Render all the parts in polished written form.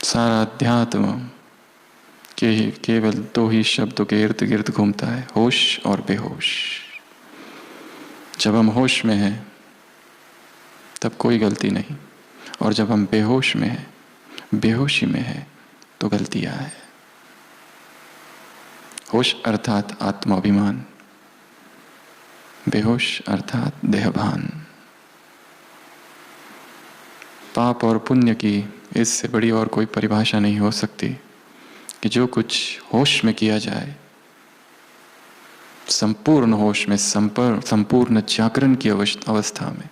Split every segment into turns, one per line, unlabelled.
सारा अध्यात्म केवल दो ही शब्दों के इर्द गिर्द घूमता है, होश और बेहोश। जब हम होश में हैं तब कोई गलती नहीं, और जब हम बेहोश में हैं, बेहोशी में हैं, तो गलतियां हैं। होश अर्थात आत्माभिमान, बेहोश अर्थात देहभान। पाप और पुण्य की इससे बड़ी और कोई परिभाषा नहीं हो सकती कि जो कुछ होश में किया जाए, संपूर्ण होश में, संपूर्ण जागरण की अवस्था में,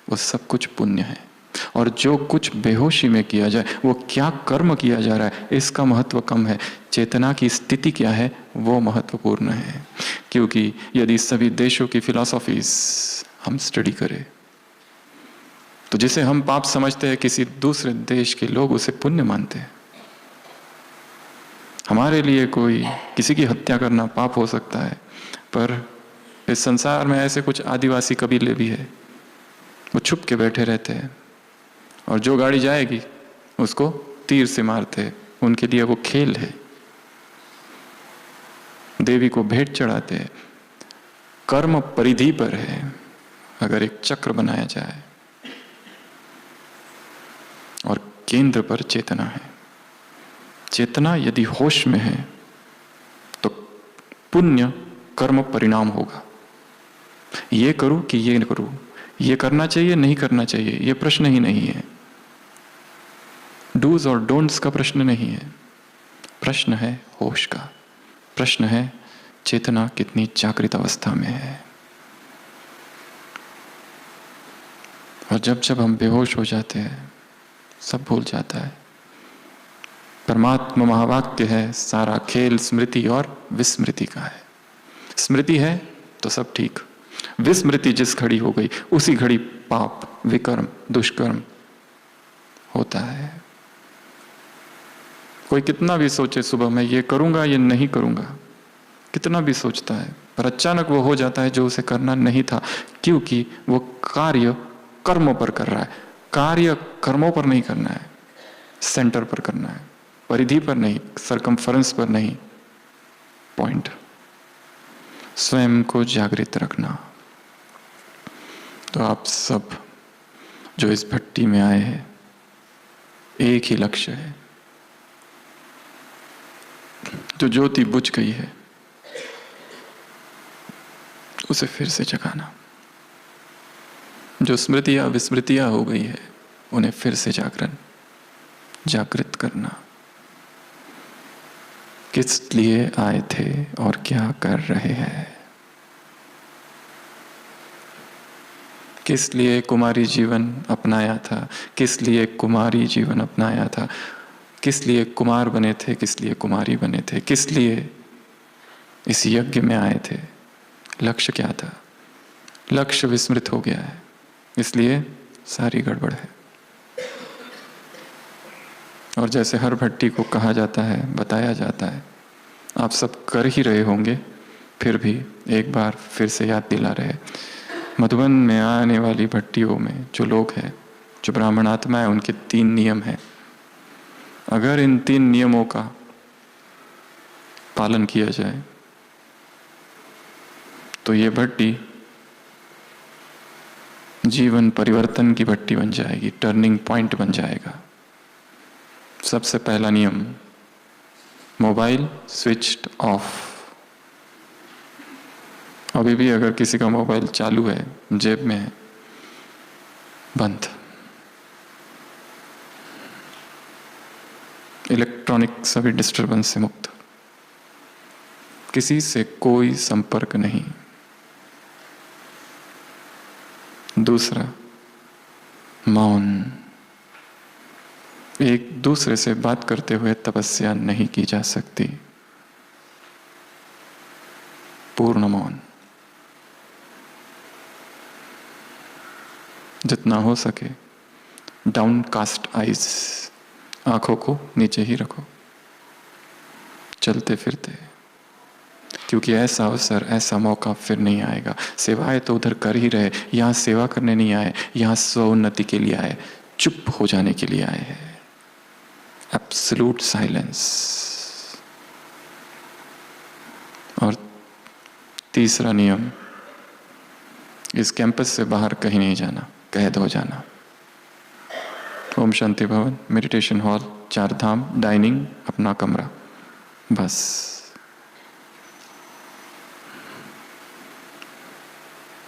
वो सब कुछ पुण्य है। और जो कुछ बेहोशी में किया जाए, वो क्या कर्म किया जा रहा है, इसका महत्व कम है। चेतना की स्थिति क्या है, वो महत्वपूर्ण है। क्योंकि यदि सभी देशों की फिलॉसफीज हम स्टडी करें, तो जिसे हम पाप समझते हैं, किसी दूसरे देश के लोग उसे पुण्य मानते हैं। हमारे लिए कोई किसी की हत्या करना पाप हो सकता है, पर इस संसार में ऐसे कुछ आदिवासी कबीले भी है, वो छुप के बैठे रहते हैं और जो गाड़ी जाएगी उसको तीर से मारते हैं। उनके लिए वो खेल है। देवी को भेंट चढ़ाते हैं। कर्म परिधि पर है। अगर एक चक्र बनाया जाए और केंद्र पर चेतना है, चेतना यदि होश में है तो पुण्य कर्म परिणाम होगा। ये करूं कि ये करूं, ये करना चाहिए नहीं करना चाहिए, ये प्रश्न ही नहीं है। डूज और डोंट्स का प्रश्न नहीं है। प्रश्न है होश का। प्रश्न है चेतना कितनी जागृत अवस्था में है। और जब जब हम बेहोश हो जाते हैं, सब भूल जाता है। परमात्मा महावाक्य है, सारा खेल स्मृति और विस्मृति का है। स्मृति है तो सब ठीक, विस्मृति जिस घड़ी हो गई उसी घड़ी पाप, विकर्म, दुष्कर्म होता है। कोई कितना भी सोचे सुबह मैं ये करूंगा ये नहीं करूंगा, कितना भी सोचता है, पर अचानक वो हो जाता है जो उसे करना नहीं था, क्योंकि वो कार्य कर्मों पर कर रहा है। कार्य कर्मों पर नहीं करना है, सेंटर पर करना है, परिधि पर नहीं, सरकमफरेंस पर नहीं, पॉइंट। स्वयं को जागृत रखना। तो आप सब जो इस भट्टी में आए हैं, एक ही लक्ष्य है। जो ज्योति बुझ गई है उसे फिर से जगाना। जो स्मृतियां विस्मृतियां हो गई है उन्हें फिर से जागृत करना। किस लिए आए थे और क्या कर रहे हैं? किस लिए कुमारी जीवन अपनाया था? किस लिए कुमारी जीवन अपनाया था? किस लिए कुमार बने थे? किस लिए कुमारी बने थे? किस लिए इस यज्ञ में आए थे? लक्ष्य क्या था? लक्ष्य विस्मृत हो गया है, इसलिए सारी गड़बड़ है। और जैसे हर भट्टी को कहा जाता है, बताया जाता है, आप सब कर ही रहे होंगे, फिर भी एक बार फिर से याद दिला रहे। मधुबन में आने वाली भट्टियों में जो लोग हैं, जो ब्राह्मण आत्मा है, उनके 3 नियम हैं। अगर इन 3 नियमों का पालन किया जाए तो ये भट्टी जीवन परिवर्तन की भट्टी बन जाएगी, टर्निंग पॉइंट बन जाएगा। सबसे पहला नियम, मोबाइल स्विच्ड ऑफ। अभी भी अगर किसी का मोबाइल चालू है, जेब में है, बंद। इलेक्ट्रॉनिक सभी डिस्टरबेंस से मुक्त। किसी से कोई संपर्क नहीं। दूसरा, मौन। एक दूसरे से बात करते हुए तपस्या नहीं की जा सकती। पूर्ण मौन। जितना हो सके डाउन कास्ट आइज, आंखों को नीचे ही रखो चलते फिरते, क्योंकि ऐसा अवसर, ऐसा मौका फिर नहीं आएगा। सेवाएं तो उधर कर ही रहे, यहां सेवा करने नहीं आए, यहां स्व उन्नति के लिए आए, चुप हो जाने के लिए आए हैं। Absolute silence. और तीसरा नियम, इस कैंपस से बाहर कहीं नहीं जाना, कैद हो जाना। ओम शांति भवन, मेडिटेशन हॉल, 4 धाम, डाइनिंग, अपना कमरा, बस।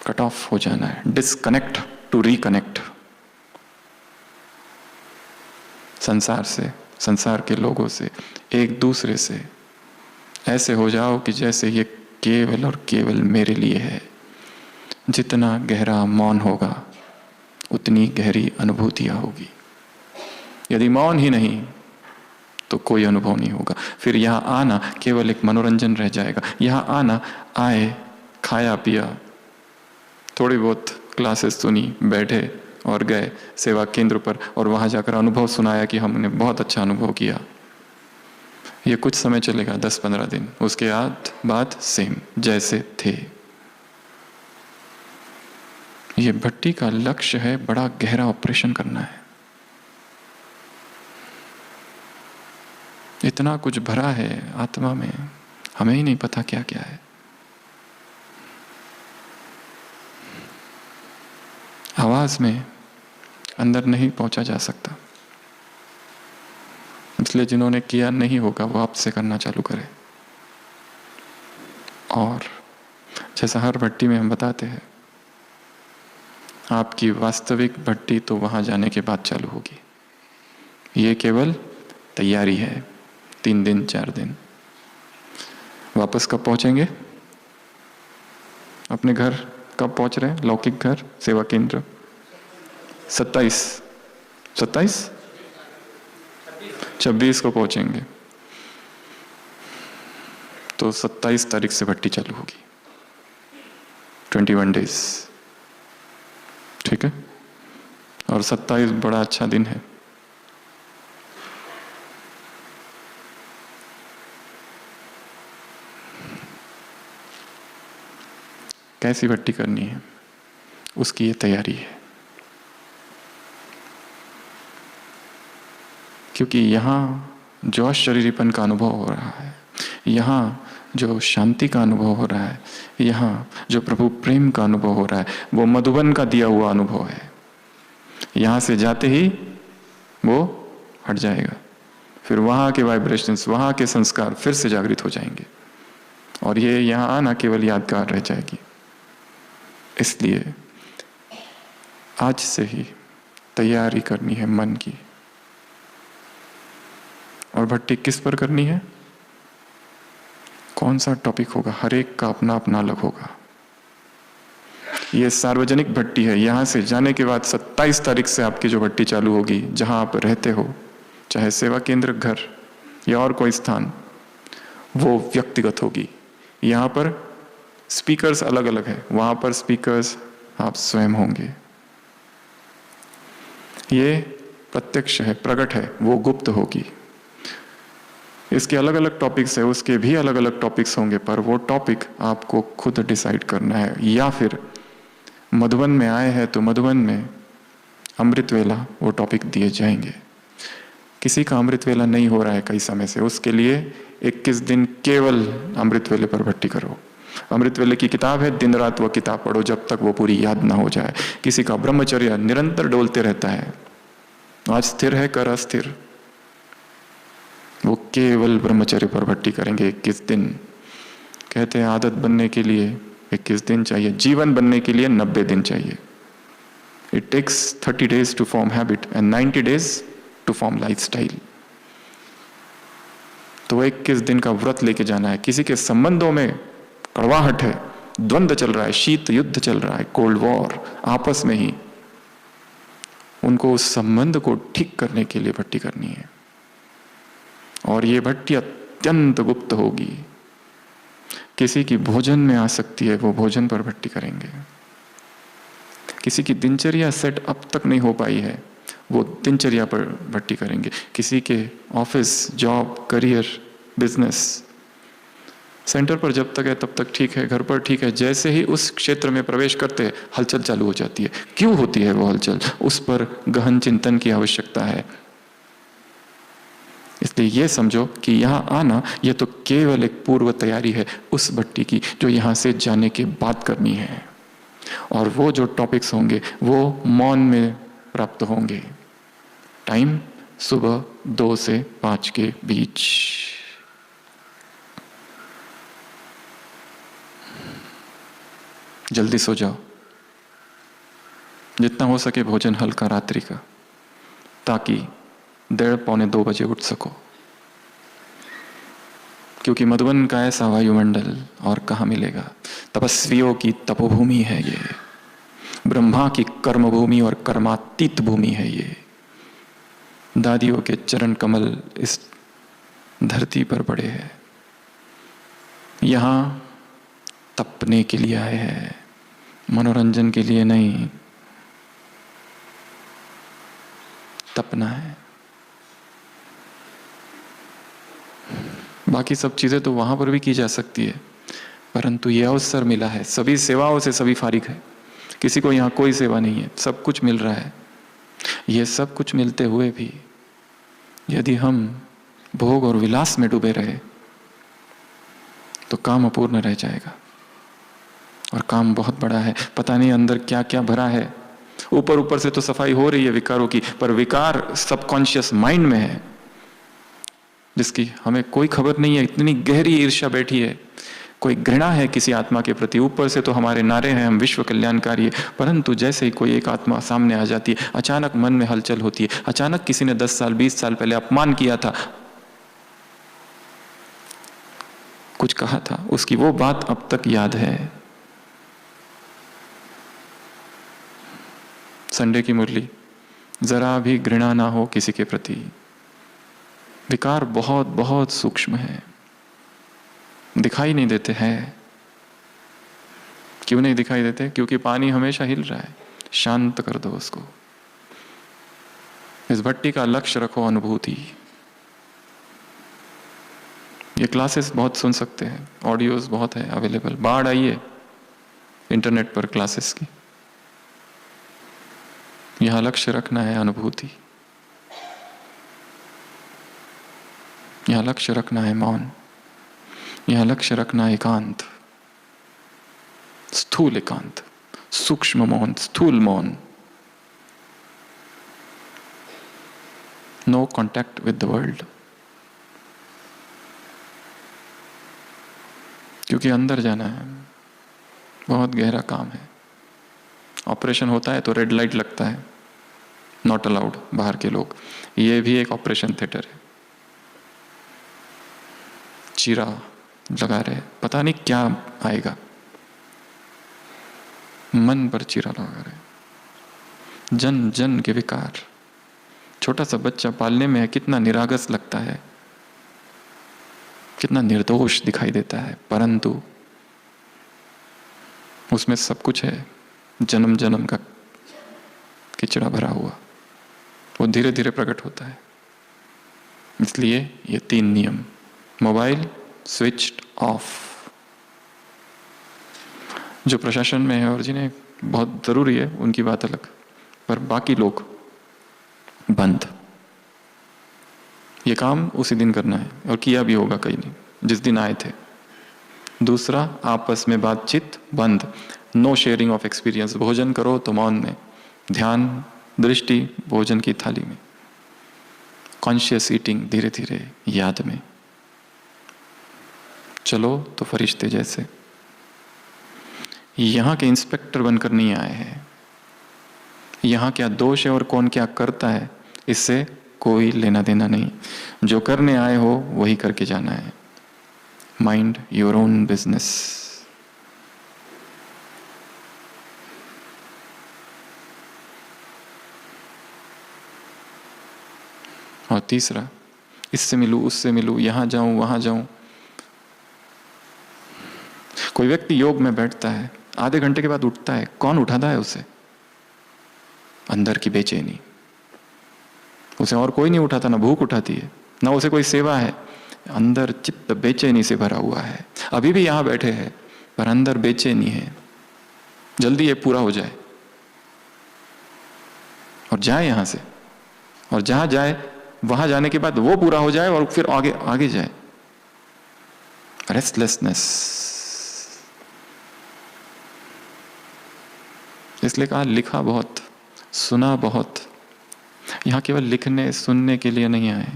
कट ऑफ हो जाना है, डिस्कनेक्ट टू रिकनेक्ट संसार से, संसार के लोगों से, एक दूसरे से। ऐसे हो जाओ कि जैसे ये केवल और केवल मेरे लिए है। जितना गहरा मौन होगा उतनी गहरी अनुभूतियां होगी। यदि मौन ही नहीं तो कोई अनुभव नहीं होगा। फिर यहाँ आना केवल एक मनोरंजन रह जाएगा। यहाँ आना, आए, खाया पिया, थोड़ी बहुत क्लासेस सुनी, बैठे और गए सेवा केंद्र पर, और वहां जाकर अनुभव सुनाया कि हमने बहुत अच्छा अनुभव किया। ये कुछ समय चलेगा, 10-15 दिन, उसके बाद सेम जैसे थे। ये भट्टी का लक्ष्य है बड़ा गहरा ऑपरेशन करना है। इतना कुछ भरा है आत्मा में, हमें ही नहीं पता क्या क्या है। आवाज में अंदर नहीं पहुंचा जा सकता, इसलिए जिन्होंने किया नहीं होगा वो आपसे करना चालू करें। और जैसा हर भट्टी में हम बताते हैं, आपकी वास्तविक भट्टी तो वहां जाने के बाद चालू होगी। ये केवल तैयारी है। 3 दिन 4 दिन। वापस कब पहुंचेंगे? अपने घर कब पहुंच रहे हैं? लौकिक घर, सेवा केंद्र 27 26 को पहुंचेंगे, तो 27 तारीख से भट्टी चालू होगी। 21 डेज, ठीक है। और 27 बड़ा अच्छा दिन है। कैसी भट्टी करनी है उसकी ये तैयारी है। क्योंकि यहाँ जो अशरीरीपन का अनुभव हो रहा है, यहाँ जो शांति का अनुभव हो रहा है, यहाँ जो प्रभु प्रेम का अनुभव हो रहा है, वो मधुबन का दिया हुआ अनुभव है। यहाँ से जाते ही वो हट जाएगा, फिर वहाँ के वाइब्रेशंस, वहाँ के संस्कार फिर से जागृत हो जाएंगे, और ये यहाँ आना केवल यादगार रह जाएगी। इसलिए आज से ही तैयारी करनी है मन की। और भट्टी किस पर करनी है, कौन सा टॉपिक होगा, हर एक का अपना अपना अलग होगा। ये सार्वजनिक भट्टी है। यहां से जाने के बाद 27 तारीख से आपकी जो भट्टी चालू होगी, जहां आप रहते हो, चाहे सेवा केंद्र, घर या और कोई स्थान, वो व्यक्तिगत होगी। यहाँ पर स्पीकर्स अलग अलग है, वहां पर स्पीकर्स आप स्वयं होंगे। ये प्रत्यक्ष है, प्रकट है, वो गुप्त होगी। इसके अलग अलग टॉपिक्स है, उसके भी अलग अलग टॉपिक्स होंगे, पर वो टॉपिक आपको खुद डिसाइड करना है। या फिर मधुबन में आए हैं तो मधुबन में अमृत वेला वो टॉपिक दिए जाएंगे। किसी का अमृत वेला नहीं हो रहा है कई समय से, उसके लिए 21 दिन केवल अमृत वेले पर भट्टी करो। अमृत वेले की किताब है, दिन रात वो किताब पढ़ो जब तक वो पूरी याद ना हो जाए। किसी का ब्रह्मचर्य निरंतर डोलते रहता है, आज स्थिर है कर अस्थिर, वो केवल ब्रह्मचर्य पर भट्टी करेंगे 21 दिन। कहते हैं आदत बनने के लिए 21 दिन चाहिए, जीवन बनने के लिए 90 दिन चाहिए। It takes 30 days to form habit and 90 days to form lifestyle. तो 21 दिन का व्रत लेके जाना है। किसी के संबंधों में कड़वाहट है, द्वंद्व चल रहा है, शीत युद्ध चल रहा है, कोल्ड वॉर, आपस में ही, उनको उस संबंध को ठीक करने के लिए भट्टी करनी है। और ये भट्टी अत्यंत गुप्त होगी। किसी की भोजन में आ सकती है, वो भोजन पर भट्टी करेंगे। किसी की दिनचर्या सेट अब तक नहीं हो पाई है, वो दिनचर्या पर भट्टी करेंगे। किसी के office, job, career, business centre पर जब तक है तब तक ठीक है, घर पर ठीक है। जैसे ही उस क्षेत्र में प्रवेश करते हैं हलचल चालू हो जाती है। क्यों होती है वो हलचल, उस पर गहन चिंतन की आवश्यकता है। इसलिए ये समझो कि यहाँ आना ये तो केवल एक पूर्व तैयारी है उस भट्टी की जो यहाँ से जाने के बाद करनी है। और वो जो टॉपिक्स होंगे वो मौन में प्राप्त होंगे। टाइम सुबह 2 से 5 के बीच। जल्दी सो जाओ, जितना हो सके भोजन हल्का रात्रि का, ताकि 1:30-2 बजे उठ सको। क्योंकि मधुबन का ऐसा वायुमंडल और कहाँ मिलेगा। तपस्वियों की तपोभूमि है ये, ब्रह्मा की कर्मभूमि और कर्मातीत भूमि है ये। दादियों के चरण कमल इस धरती पर पड़े हैं। यहाँ तपने के लिए आए हैं, मनोरंजन के लिए नहीं। तपना है। बाकी सब चीजें तो वहां पर भी की जा सकती है, परंतु यह अवसर मिला है। सभी सेवाओं से सभी फारिग है, किसी को यहाँ कोई सेवा नहीं है, सब कुछ मिल रहा है। यह सब कुछ मिलते हुए भी यदि हम भोग और विलास में डूबे रहे तो काम अपूर्ण रह जाएगा। और काम बहुत बड़ा है, पता नहीं अंदर क्या क्या भरा है। ऊपर ऊपर से तो सफाई हो रही है विकारों की, पर विकार सबकॉन्शियस माइंड में है, जिसकी हमें कोई खबर नहीं है। इतनी गहरी ईर्ष्या बैठी है, कोई घृणा है किसी आत्मा के प्रति। ऊपर से तो हमारे नारे हैं हम विश्व कल्याणकारी है, परंतु जैसे ही कोई एक आत्मा सामने आ जाती है, अचानक मन में हलचल होती है। अचानक किसी ने 10 साल 20 साल पहले अपमान किया था, कुछ कहा था, उसकी वो बात अब तक याद है। संडे की मुरली, जरा भी घृणा ना हो किसी के प्रति। विकार बहुत बहुत सूक्ष्म है, दिखाई नहीं देते हैं। क्यों नहीं दिखाई देते? क्योंकि पानी हमेशा हिल रहा है। शांत कर दो उसको। इस भट्टी का लक्ष्य रखो अनुभूति। ये क्लासेस बहुत सुन सकते हैं, ऑडियोज बहुत है अवेलेबल। बाढ़ आई है इंटरनेट पर क्लासेस की। यहां लक्ष्य रखना है अनुभूति, यहां लक्ष्य रखना है मौन, यहां लक्ष्य रखना है एकांत, स्थूल एकांत, सूक्ष्म मौन, स्थूल मौन। No contact with the world. क्योंकि अंदर जाना है, बहुत गहरा काम है। ऑपरेशन होता है तो रेड लाइट लगता है, नॉट अलाउड बाहर के लोग। ये भी एक ऑपरेशन थिएटर है। चीरा लगा रहे, पता नहीं क्या आएगा, मन पर चीरा लगा रहे। जन जन के विकार। छोटा सा बच्चा पालने में कितना निरागस लगता है, कितना निर्दोष दिखाई देता है, परंतु उसमें सब कुछ है। जन्म जन्म का किचड़ा भरा हुआ, वो धीरे धीरे प्रकट होता है। इसलिए ये 3 नियम। Mobile switched off. जो प्रशासन में है और जिन्हें बहुत जरूरी है उनकी बात अलग, पर बाकी लोग बंद। ये काम उसी दिन करना है और किया भी होगा कहीं नहीं, जिस दिन आए थे। दूसरा, आपस में बातचीत बंद। No sharing of experience. भोजन करो तो मौन में, ध्यान दृष्टि भोजन की थाली में, कॉन्शियस ईटिंग धीरे धीरे याद में। चलो तो फरिश्ते जैसे। यहां के इंस्पेक्टर बनकर नहीं आए हैं। यहां क्या दोष है और कौन क्या करता है इससे कोई लेना देना नहीं। जो करने आए हो वही करके जाना है। Mind your own business. और तीसरा, इससे मिलूं उससे मिलूं, यहां जाऊं वहां जाऊं। कोई व्यक्ति योग में बैठता है, आधे घंटे के बाद उठता है, कौन उठाता है उसे? अंदर की बेचैनी। उसे और कोई नहीं उठाता, ना भूख उठाती है, ना उसे कोई सेवा है। अंदर चित्त बेचैनी से भरा हुआ है। अभी भी यहां बैठे हैं पर अंदर बेचैनी है, जल्दी ये पूरा हो जाए और जाए यहां से। और जहां जाए वहां जाने के बाद वो पूरा हो जाए और फिर आगे आगे जाए। रेस्टलेसनेस। इसलिए कहा लिखा बहुत, सुना बहुत। यहां केवल लिखने सुनने के लिए नहीं आए,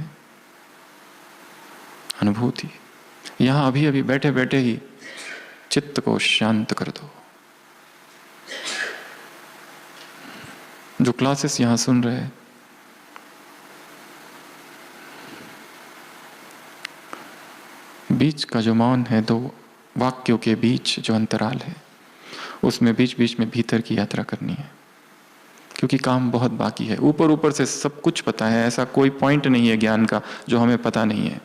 अनुभूति। यहां अभी अभी बैठे बैठे ही चित्त को शांत कर दो। जो क्लासेस यहां सुन रहे हैं, बीच का जो मौन है, दो वाक्यों के बीच जो अंतराल है, उसमें बीच बीच में भीतर की यात्रा करनी है, क्योंकि काम बहुत बाकी है। ऊपर ऊपर से सब कुछ पता है, ऐसा कोई पॉइंट नहीं है ज्ञान का जो हमें पता नहीं है।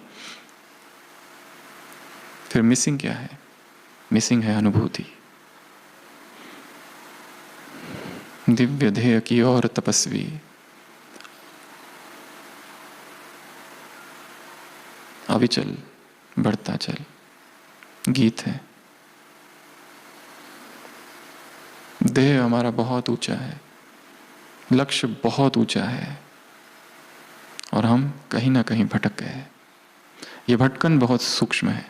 फिर मिसिंग क्या है? मिसिंग है अनुभूति। दिव्य ध्येय की ओर तपस्वी, अविचल बढ़ता चल, गीत है। देह हमारा बहुत ऊंचा है, लक्ष्य बहुत ऊंचा है, और हम कहीं ना कहीं भटक गए हैं। ये भटकन बहुत सूक्ष्म है।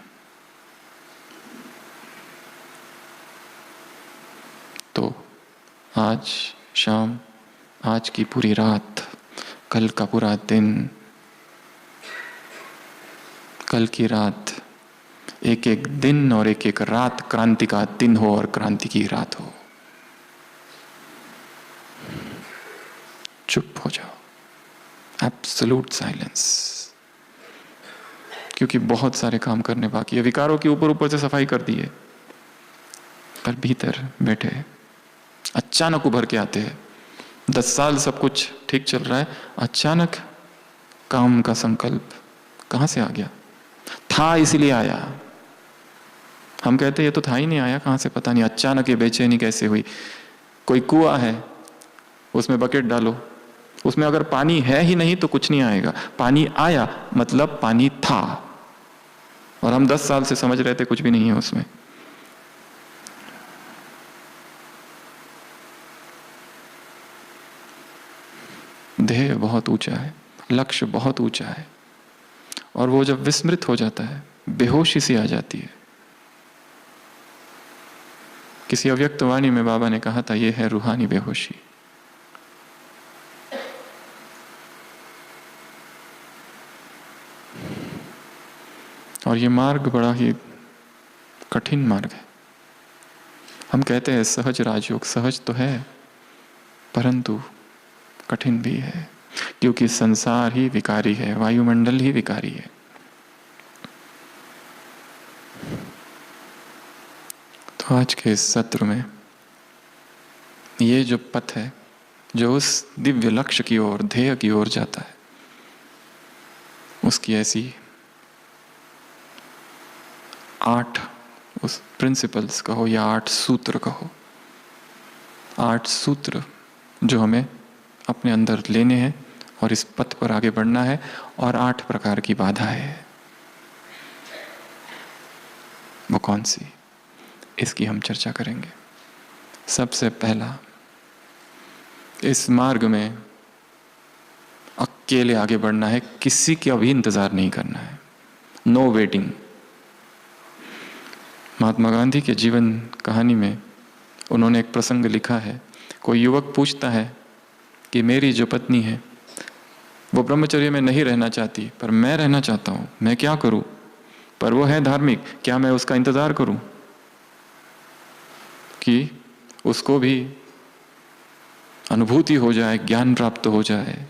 तो आज शाम, आज की पूरी रात, कल का पूरा दिन, कल की रात, एक एक दिन और एक एक रात क्रांति का दिन हो और क्रांति की रात हो। चुप हो जाओ, एब्सोल्यूट साइलेंस, क्योंकि बहुत सारे काम करने बाकी है। विकारों की ऊपर ऊपर से सफाई कर दी है, पर भीतर बैठे अचानक उभर के आते हैं। 10 साल सब कुछ ठीक चल रहा है, अचानक काम का संकल्प कहां से आ गया? था इसीलिए आया। हम कहते ये तो था ही नहीं, आया कहां से पता नहीं। अचानक ये बेचैनी कैसे हुई? कोई कुआं है, उसमें बकेट डालो, उसमें अगर पानी है ही नहीं तो कुछ नहीं आएगा। पानी आया मतलब पानी था, और हम 10 साल से समझ रहे थे कुछ भी नहीं है उसमें। ध्येय बहुत ऊंचा है, लक्ष्य बहुत ऊंचा है, और वो जब विस्मृत हो जाता है, बेहोशी सी आ जाती है। किसी अव्यक्त वाणी में बाबा ने कहा था, ये है रूहानी बेहोशी। और ये मार्ग बड़ा ही कठिन मार्ग है। हम कहते हैं सहज राजयोग, सहज तो है परंतु कठिन भी है, क्योंकि संसार ही विकारी है, वायुमंडल ही विकारी है। तो आज के इस सत्र में ये जो पथ है, जो उस दिव्य लक्ष्य की ओर, ध्येय की ओर जाता है, उसकी ऐसी 8 उस प्रिंसिपल्स कहो या 8 सूत्र कहो, 8 सूत्र जो हमें अपने अंदर लेने हैं और इस पथ पर आगे बढ़ना है, और 8 प्रकार की बाधा है। वो कौन सी? इसकी हम चर्चा करेंगे। सबसे पहला, इस मार्ग में अकेले आगे बढ़ना है, किसी का भी इंतजार नहीं करना है, नो वेटिंग। महात्मा गांधी के जीवन कहानी में उन्होंने एक प्रसंग लिखा है। कोई युवक पूछता है कि मेरी जो पत्नी है वो ब्रह्मचर्य में नहीं रहना चाहती, पर मैं रहना चाहता हूं, मैं क्या करूं? पर वो है धार्मिक, क्या मैं उसका इंतजार करूं कि उसको भी अनुभूति हो जाए, ज्ञान प्राप्त हो जाए,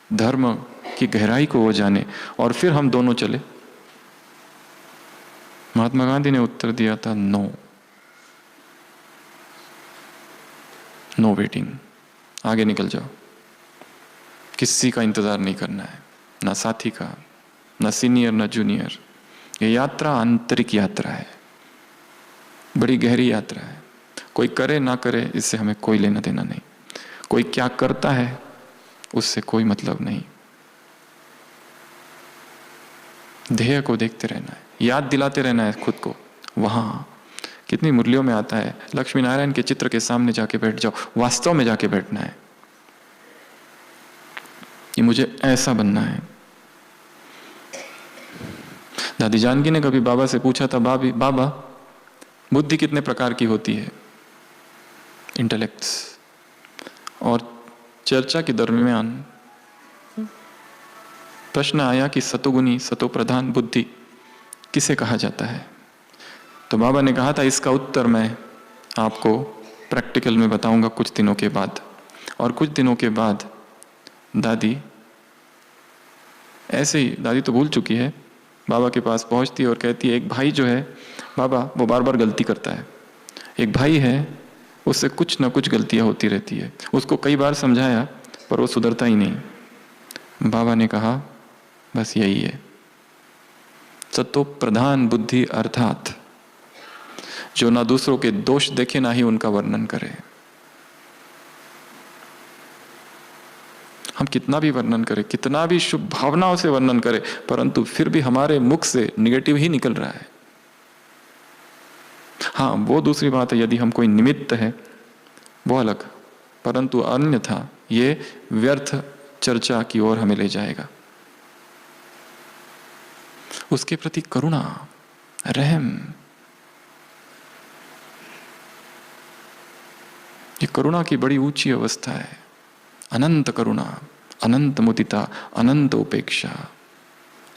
धर्म की गहराई को वो जाने, और फिर हम दोनों चले? महात्मा गांधी ने उत्तर दिया था, नो, नो वेटिंग, आगे निकल जाओ। किसी का इंतजार नहीं करना है, ना साथी का, ना सीनियर, ना जूनियर। ये यात्रा आंतरिक यात्रा है, बड़ी गहरी यात्रा है। कोई करे ना करे इससे हमें कोई लेना देना नहीं, कोई क्या करता है उससे कोई मतलब नहीं। ध्येय को देखते रहना है, याद दिलाते रहना है खुद को। वहां कितनी मुरलियों में आता है, लक्ष्मी नारायण के चित्र के सामने जाके बैठ जाओ, वास्तव में जाके बैठना है कि मुझे ऐसा बनना है, दादी जानकी ने कभी बाबा से पूछा था, बाबा बुद्धि कितने प्रकार की होती है, इंटेलेक्ट्स। और चर्चा के दरमियान प्रश्न आया कि सतोगुणी सतोप्रधान बुद्धि किसे कहा जाता है। तो बाबा ने कहा था इसका उत्तर मैं आपको प्रैक्टिकल में बताऊंगा कुछ दिनों के बाद। और कुछ दिनों के बाद दादी ऐसे ही, दादी तो भूल चुकी है, बाबा के पास पहुंचती है और कहती है, एक भाई जो है बाबा वो बार बार गलती करता है। एक भाई है, उससे कुछ ना कुछ गलतियां होती रहती है, उसको कई बार समझाया पर वो सुधरता ही नहीं। बाबा ने कहा बस यही है सतो प्रधान बुद्धि, अर्थात जो ना दूसरों के दोष देखे ना ही उनका वर्णन करे। हम कितना भी वर्णन करें, कितना भी शुभ भावनाओं से वर्णन करें, परंतु फिर भी हमारे मुख से निगेटिव ही निकल रहा है। हाँ, वो दूसरी बात है, यदि हम कोई निमित्त है वो अलग, परंतु अन्यथा ये व्यर्थ चर्चा की ओर हमें ले जाएगा। उसके प्रति करुणा, रहम, ये करुणा की बड़ी ऊंची अवस्था है। अनंत करुणा, अनंत मुदिता, अनंत उपेक्षा,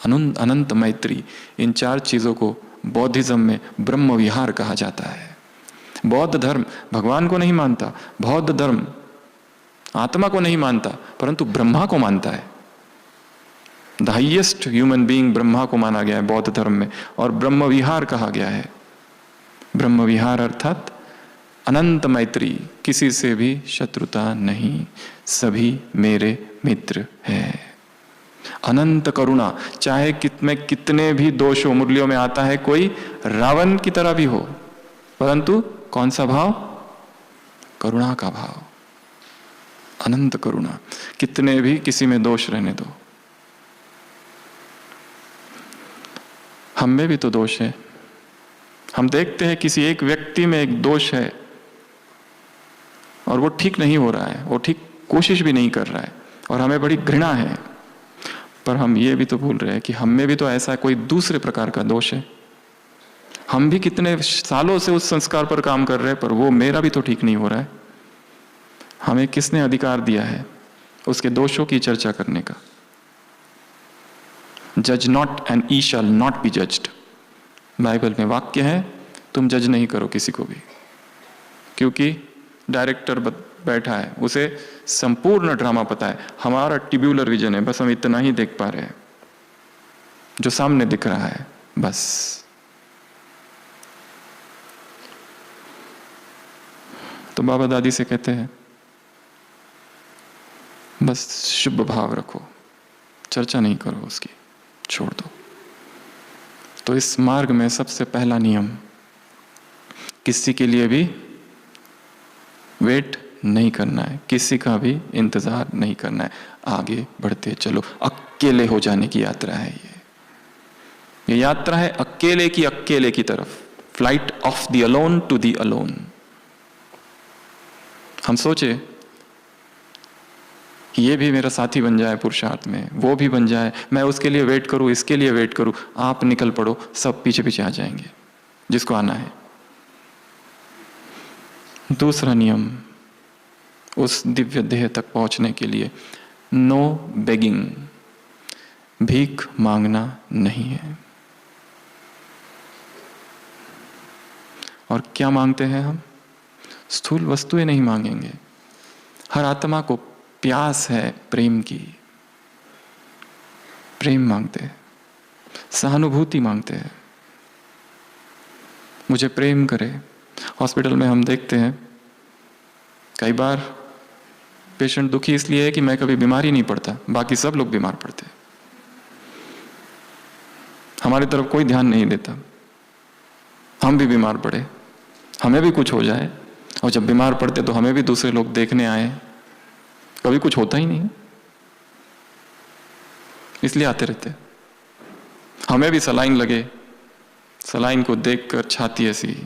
अनंत मैत्री, इन चार चीजों को बौद्धिज्म में ब्रह्म विहार कहा जाता है। बौद्ध धर्म भगवान को नहीं मानता, बौद्ध धर्म आत्मा को नहीं मानता, परंतु ब्रह्मा को मानता है। The highest human being Brahma को माना गया है बौद्ध धर्म में, और ब्रह्म विहार कहा गया है। ब्रह्म विहार अर्थात अनंत मैत्री, किसी से भी शत्रुता नहीं, सभी मेरे मित्र हैं। अनंत करुणा, चाहे कितने भी दोष हो, मुरलियों में आता है कोई रावण की तरह भी हो, परंतु कौन सा भाव? करुणा का भाव, अनंत करुणा। कितने भी किसी में दोष रहने दो, हम में भी तो दोष है। हम देखते हैं किसी एक व्यक्ति में एक दोष है और वो ठीक नहीं हो रहा है, वो ठीक कोशिश भी नहीं कर रहा है और हमें बड़ी घृणा है, पर हम ये भी तो भूल रहे हैं कि हम में भी तो ऐसा कोई दूसरे प्रकार का दोष है। हम भी कितने सालों से उस संस्कार पर काम कर रहे हैं, पर वो मेरा भी तो ठीक नहीं हो रहा है। हमें किसने अधिकार दिया है उसके दोषों की चर्चा करने का? जज not and E shall not be judged, Bible में वाक्य है, तुम जज नहीं करो किसी को भी, क्योंकि डायरेक्टर बैठा है, उसे संपूर्ण ड्रामा पता है। हमारा ट्यूब्यूलर विजन है, बस हम इतना ही देख पा रहे हैं जो सामने दिख रहा है, बस। तो बाबा दादी से कहते हैं बस शुभ भाव रखो, चर्चा नहीं करो उसकी, छोड़ दो। तो इस मार्ग में सबसे पहला नियम, किसी के लिए भी वेट नहीं करना है, किसी का भी इंतजार नहीं करना है, आगे बढ़ते चलो। अकेले हो जाने की यात्रा है ये यात्रा है अकेले की तरफ, flight of the alone to the alone. हम सोचे कि ये भी मेरा साथी बन जाए पुरुषार्थ में, वो भी बन जाए, मैं उसके लिए वेट करूं, इसके लिए वेट करूं, आप निकल पड़ो, सब पीछे पीछे आ जाएंगे जिसको आना है। दूसरा नियम, उस दिव्य देह तक पहुंचने के लिए नो बेगिंग, भीख मांगना नहीं है। और क्या मांगते हैं हम? स्थूल वस्तुएं नहीं मांगेंगे। हर आत्मा को प्यास है प्रेम की, प्रेम मांगते हैं, सहानुभूति मांगते हैं, मुझे प्रेम करे। हॉस्पिटल में हम देखते हैं कई बार पेशेंट दुखी इसलिए है कि मैं कभी बीमार ही नहीं पड़ता, बाकी सब लोग बीमार पड़ते हैं, हमारी तरफ कोई ध्यान नहीं देता। हम भी बीमार पड़े, हमें भी कुछ हो जाए, और जब बीमार पड़ते तो हमें भी दूसरे लोग देखने आए, कभी कुछ होता ही नहीं, इसलिए आते रहते। हमें भी सलाइन लगे, सलाइन को देखकर छाती ऐसी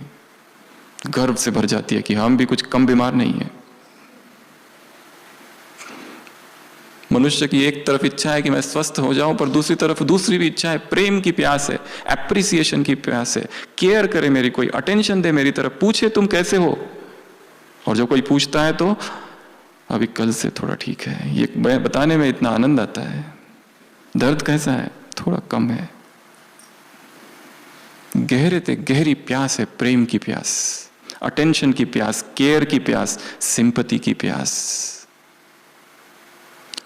गर्व से भर जाती है कि हम भी कुछ कम बीमार नहीं है। मनुष्य की एक तरफ इच्छा है कि मैं स्वस्थ हो जाऊं, पर दूसरी तरफ दूसरी भी इच्छा है, प्रेम की प्यास है, एप्रिसिएशन की प्यास है, केयर करे मेरी, कोई अटेंशन दे मेरी तरफ, पूछे तुम कैसे हो। और जब कोई पूछता है तो अभी कल से थोड़ा ठीक है, ये बताने में इतना आनंद आता है। दर्द कैसा है? थोड़ा कम है। गहरे ते गहरी प्यास है, प्रेम की प्यास, अटेंशन की प्यास, केयर की प्यास, सिंपैथी की प्यास,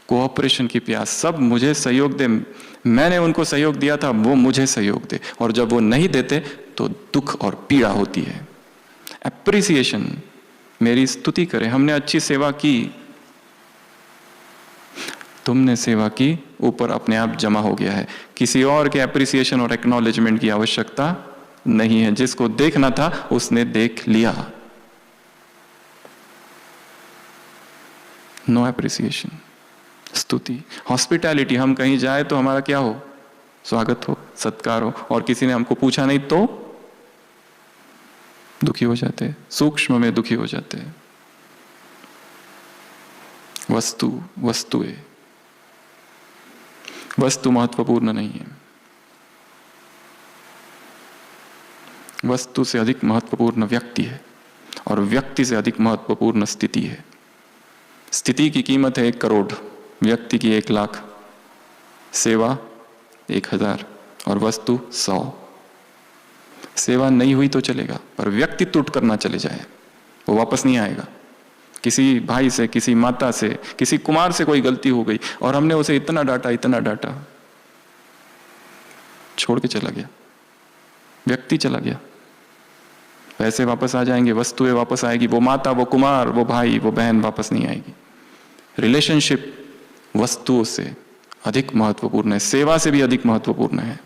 कोऑपरेशन की प्यास। सब मुझे सहयोग दे, मैंने उनको सहयोग दिया था, वो मुझे सहयोग दे, और जब वो नहीं देते तो दुख और पीड़ा होती है। एप्रिसिएशन, मेरी स्तुति करे, हमने अच्छी सेवा की, तुमने सेवा की, ऊपर अपने आप जमा हो गया है। किसी और के एप्रिसिएशन और एक्नॉलेजमेंट की आवश्यकता नहीं है। जिसको देखना था उसने देख लिया। नो एप्रिसिएशन, स्तुति, हॉस्पिटैलिटी। हम कहीं जाए तो हमारा क्या हो? स्वागत हो, सत्कार हो, और किसी ने हमको पूछा नहीं तो दुखी हो जाते हैं, सूक्ष्म में दुखी हो जाते हैं। वस्तुएं, वस्तु महत्वपूर्ण नहीं है। वस्तु से अधिक महत्वपूर्ण व्यक्ति है, और व्यक्ति से अधिक महत्वपूर्ण स्थिति है। स्थिति की कीमत है 1 करोड़, व्यक्ति की 1 लाख, सेवा 1000 और वस्तु 100। सेवा नहीं हुई तो चलेगा, पर व्यक्ति टूट कर ना चले जाए, वो वापस नहीं आएगा। किसी भाई से, किसी माता से, किसी कुमार से कोई गलती हो गई और हमने उसे इतना डांटा, छोड़ के चला गया, व्यक्ति चला गया। पैसे वापस आ जाएंगे, वस्तुएं वापस आएगी, वो माता, वो कुमार, वो भाई, वो बहन वापस नहीं आएगी। रिलेशनशिप वस्तुओं से अधिक महत्वपूर्ण है, सेवा से भी अधिक महत्वपूर्ण है।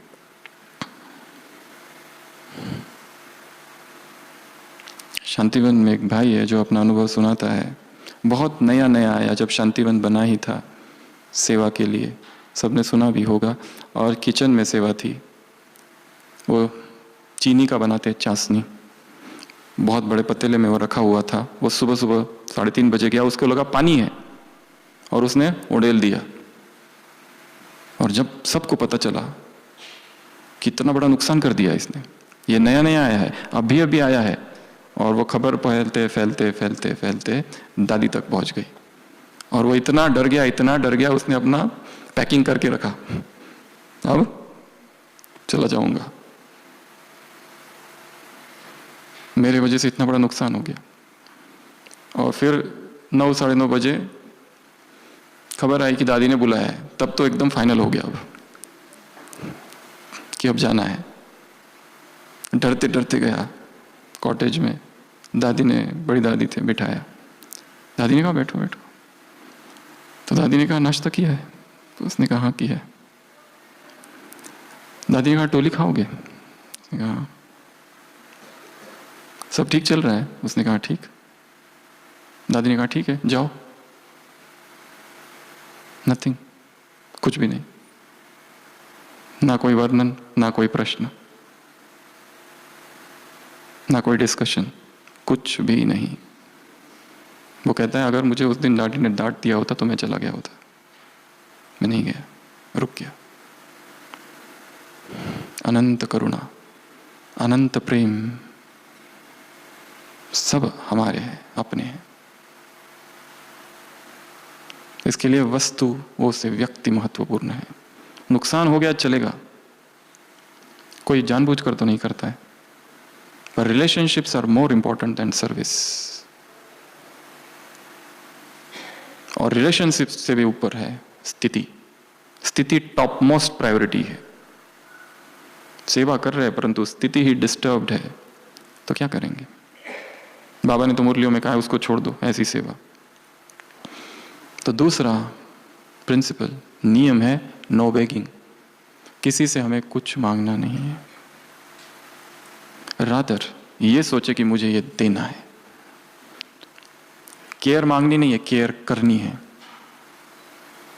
शांतिवन में एक भाई है जो अपना अनुभव सुनाता है। बहुत नया नया आया जब शांतिवन बना ही था सेवा के लिए, सबने सुना भी होगा। और किचन में सेवा थी, वो चीनी का बनाते चाशनी, बहुत बड़े पतीले में वो रखा हुआ था। वो सुबह सुबह 3:30 बजे गया, उसको लगा पानी है और उसने उड़ेल दिया। और जब सबको पता चला कितना बड़ा नुकसान कर दिया इसने, ये नया नया आया है, अभी अभी आया है, और वो खबर फैलते फैलते फैलते फैलते दादी तक पहुंच गई। और वो इतना डर गया, उसने अपना पैकिंग करके रखा, अब चला जाऊंगा, मेरे वजह से इतना बड़ा नुकसान हो गया। और फिर 9 साढ़े 9 बजे खबर आई कि दादी ने बुलाया है। तब तो एकदम फाइनल हो गया अब कि अब जाना है। डरते डरते गया कॉटेज में, दादी ने, बड़ी दादी थे, बिठाया। दादी ने कहा बैठो बैठो। तो दादी ने कहा नाश्ता किया है? तो उसने कहा हाँ किया है। दादी ने कहा टोली खाओगे? उसने कहा सब ठीक चल रहा है? उसने कहा ठीक। दादी ने कहा ठीक है जाओ। नथिंग, कुछ भी नहीं, ना कोई वर्णन, ना कोई प्रश्न, ना कोई डिस्कशन, कुछ भी नहीं। वो कहता है अगर मुझे उस दिन दादी ने डांट दिया होता तो मैं चला गया होता, मैं नहीं गया, रुक गया। अनंत करुणा, अनंत प्रेम, सब हमारे हैं, अपने हैं। इसके लिए वस्तु वो से व्यक्ति महत्वपूर्ण है। नुकसान हो गया चलेगा, कोई जानबूझकर तो नहीं करता है, पर relationships are more important than service. और रिलेशनशिप से भी ऊपर है स्थिति। स्थिति टॉप मोस्ट प्रायोरिटी है। सेवा कर रहे हैं परंतु स्थिति ही डिस्टर्ब्ड है तो क्या करेंगे? बाबा ने तो मुरलियों में कहा है उसको छोड़ दो ऐसी सेवा। तो दूसरा प्रिंसिपल, नियम है नो बेगिंग। किसी से हमें कुछ मांगना नहीं है, रादर ये सोचे कि मुझे ये देना है। केयर मांगनी नहीं है, केयर करनी है।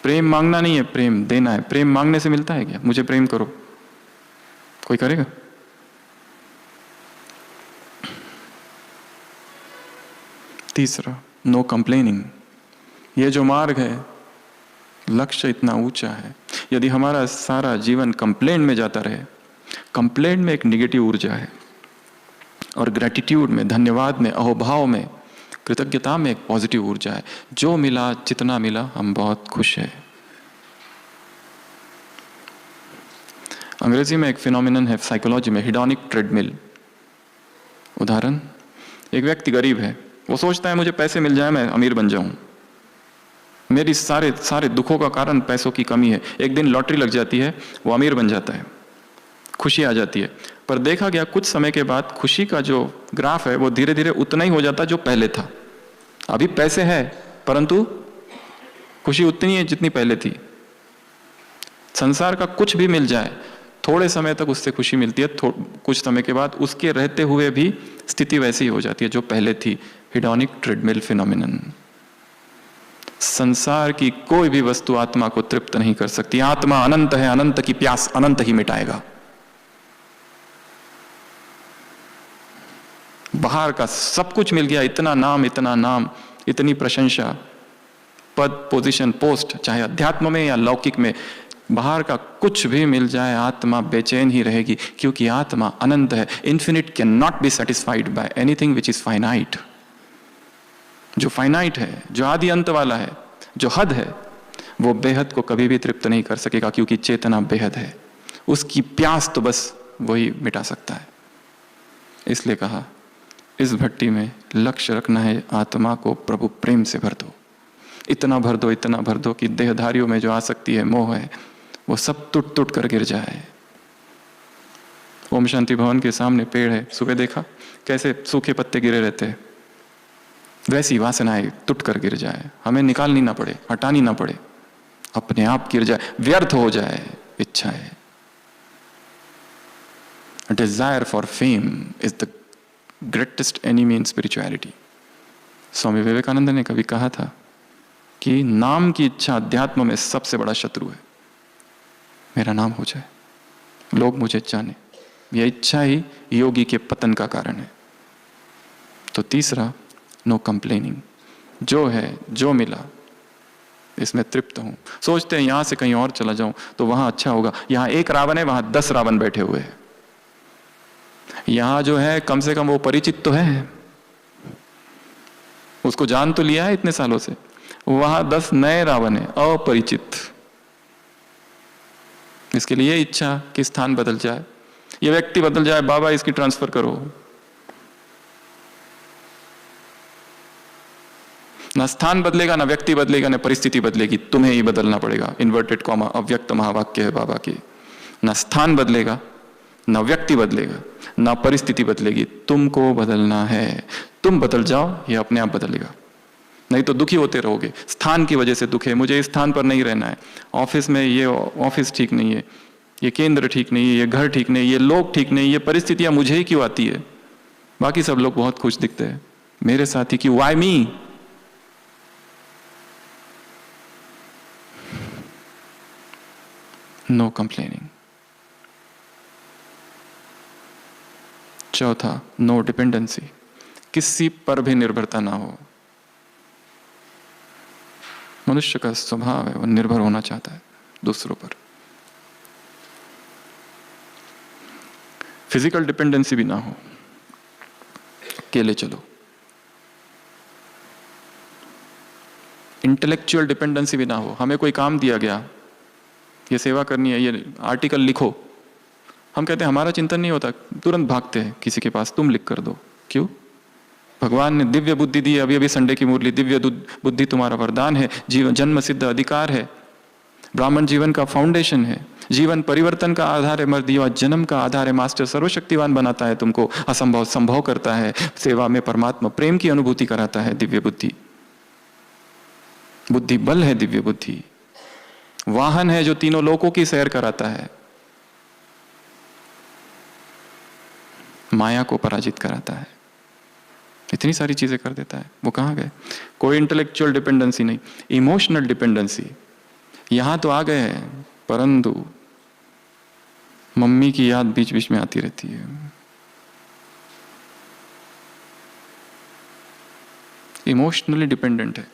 प्रेम मांगना नहीं है, प्रेम देना है। प्रेम मांगने से मिलता है क्या? मुझे प्रेम करो, कोई करेगा? तीसरा, नो कंप्लेनिंग। ये जो मार्ग है लक्ष्य इतना ऊंचा है। यदि हमारा सारा जीवन कंप्लेंट में जाता रहे, कंप्लेंट में एक निगेटिव ऊर्जा है, और ग्रेटिट्यूड में, धन्यवाद में, अहोभाव में, कृतज्ञता में एक पॉजिटिव ऊर्जा है। जो मिला, जितना मिला, हम बहुत खुश हैं। अंग्रेजी में एक फिनोमिनन है साइकोलॉजी में, हिडोनिक ट्रेडमिल। उदाहरण, एक व्यक्ति गरीब है, वो सोचता है मुझे पैसे मिल जाए मैं अमीर बन जाऊं, मेरी सारे दुखों का कारण पैसों की कमी है। एक दिन लॉटरी लग जाती है, वो अमीर बन जाता है, खुशी आ जाती है। पर देखा गया कुछ समय के बाद खुशी का जो ग्राफ है वो धीरे धीरे उतना ही हो जाता जो पहले था। अभी पैसे है परंतु खुशी उतनी है जितनी पहले थी। संसार का कुछ भी मिल जाए, थोड़े समय तक उससे खुशी मिलती है, कुछ समय के बाद उसके रहते हुए भी स्थिति वैसी ही हो जाती है जो पहले थी। हिडोनिक ट्रेडमिल फिनोमिनन। संसार की कोई भी वस्तु आत्मा को तृप्त नहीं कर सकती। आत्मा अनंत है, अनंत की प्यास अनंत ही मिटाएगा। बाहर का सब कुछ मिल गया, इतना नाम, इतनी प्रशंसा, पद, पोजीशन, पोस्ट, चाहे अध्यात्म में या लौकिक में, बाहर का कुछ भी मिल जाए, आत्मा बेचैन ही रहेगी, क्योंकि आत्मा अनंत है। Infinite can not be satisfied by anything which is finite. जो फाइनाइट है, जो आदि अंत वाला है, जो हद है, वो बेहद को कभी भी तृप्त नहीं कर सकेगा, क्योंकि चेतना बेहद है। उसकी प्यास तो बस वही मिटा सकता है। इसलिए कहा, इस भट्टी में लक्ष्य रखना है, आत्मा को प्रभु प्रेम से भर दो। इतना भर दो, इतना भर दो कि देहधारियों में जो आसक्ति है, मोह है, वो सब टूट टूट कर गिर जाए। ओम शांति भवन के सामने पेड़ है, सुबह देखा कैसे सूखे पत्ते गिरे रहते हैं, वैसी वासनाएं टूट कर गिर जाए, हमें निकालनी ना पड़े, हटानी ना पड़े, अपने आप गिर जाए, व्यर्थ हो जाए इच्छाएं। Desire for fame is the greatest enemy in spirituality. Swami Vivekananda ने कभी कहा था कि नाम की इच्छा अध्यात्म में सबसे बड़ा शत्रु है। मेरा नाम हो जाए, लोग मुझे जाने, यह इच्छा ही योगी के पतन का कारण है। तो तीसरा, नो कंप्लेनिंग। जो है, जो मिला, इसमें तृप्त हूं। सोचते हैं यहां से कहीं और चला जाऊं तो वहां अच्छा होगा। यहां एक रावण है, वहां 10 रावण बैठे हुए हैं। यहां जो है कम से कम वो परिचित तो है, उसको जान तो लिया है इतने सालों से। वहां 10 नए रावण है, अपरिचित। इसके लिए इच्छा कि स्थान बदल जाए, ये व्यक्ति बदल जाए, बाबा इसकी ट्रांसफर करो। ना स्थान बदलेगा, ना व्यक्ति बदलेगा, ना परिस्थिति बदलेगी, तुम्हें ही बदलना पड़ेगा। इन्वर्टेड कॉमा अव्यक्त महावाक्य है बाबा की। ना स्थान बदलेगा, ना व्यक्ति बदलेगा, ना परिस्थिति बदलेगी, तुमको बदलना है। तुम बदल जाओ, ये अपने आप बदलेगा। नहीं तो दुखी होते रहोगे। स्थान की वजह से दुख है, मुझे इस स्थान पर नहीं रहना है, ऑफिस में ये ऑफिस ठीक नहीं है, ये केंद्र ठीक नहीं है, ये घर ठीक नहीं, ये लोग ठीक नहीं, ये परिस्थितियां मुझे ही क्यों आती है, बाकी सब लोग बहुत खुश दिखते हैं, मेरे साथ ही क्यों, व्हाई मी। No complaining. चौथा, नो डिपेंडेंसी। किसी पर भी निर्भरता ना हो। मनुष्य का स्वभाव है, वो निर्भर होना चाहता है दूसरों पर। फिजिकल डिपेंडेंसी भी ना हो, अकेले चलो। इंटेलेक्चुअल डिपेंडेंसी भी ना हो, हमें कोई काम दिया गया, ये सेवा करनी है, ये आर्टिकल लिखो, हम कहते हैं हमारा चिंतन नहीं होता, तुरंत भागते हैं किसी के पास, तुम लिख कर दो। क्यों? भगवान ने दिव्य बुद्धि दी है, अभी अभी संडे की मुरली, दिव्य बुद्धि तुम्हारा वरदान है, जीवन जन्म सिद्ध अधिकार है, ब्राह्मण जीवन का फाउंडेशन है, जीवन परिवर्तन का आधार है, मर्दियों जन्म का आधार है, मास्टर सर्वशक्तिवान बनाता है तुमको, असंभव संभव करता है, सेवा में परमात्मा प्रेम की अनुभूति कराता है। दिव्य बुद्धि, बुद्धि बल है, दिव्य बुद्धि वाहन है जो तीनों लोकों की सैर कराता है, माया को पराजित कराता है, इतनी सारी चीजें कर देता है। वो कहाँ गए? कोई इंटेलेक्चुअल डिपेंडेंसी नहीं, इमोशनल डिपेंडेंसी यहां तो आ गए हैं, परंतु मम्मी की याद बीच बीच में आती रहती है। इमोशनली डिपेंडेंट है,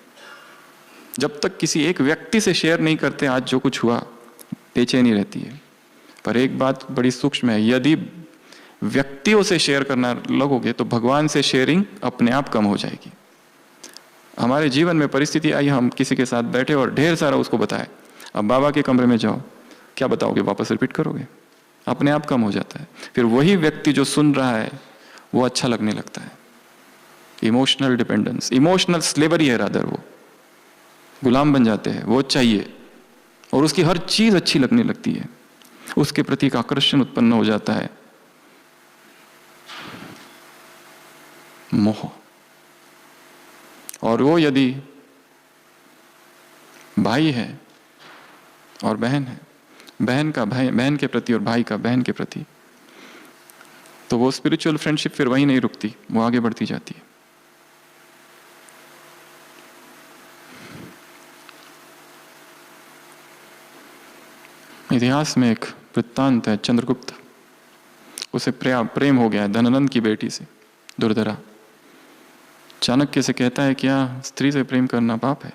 जब तक किसी एक व्यक्ति से शेयर नहीं करते आज जो कुछ हुआ, बेचैनी रहती है। पर एक बात बड़ी सूक्ष्म है, यदि व्यक्तियों से शेयर करना लगोगे तो भगवान से शेयरिंग अपने आप कम हो जाएगी। हमारे जीवन में परिस्थिति आई, हम किसी के साथ बैठे और ढेर सारा उसको बताए, अब बाबा के कमरे में जाओ, क्या बताओगे, वापस रिपीट करोगे, अपने आप कम हो जाता है। फिर वही व्यक्ति जो सुन रहा है वो अच्छा लगने लगता है। इमोशनल डिपेंडेंस, इमोशनल स्लेवरी है रादर, वो गुलाम बन जाते हैं, वो चाहिए और उसकी हर चीज अच्छी लगने लगती है, उसके प्रति एक आकर्षण उत्पन्न हो जाता है, मोह। और वो यदि भाई है और बहन है, बहन का भाई बहन के प्रति और भाई का बहन के प्रति, तो वो स्पिरिचुअल फ्रेंडशिप फिर वहीं नहीं रुकती, वो आगे बढ़ती जाती है। इतिहास में एक वृत्तांत है, चंद्रगुप्त, उसे प्रेम हो गया धनानंद की बेटी से, दुर्धरा। चाणक्य से कहता है क्या स्त्री से प्रेम करना पाप है?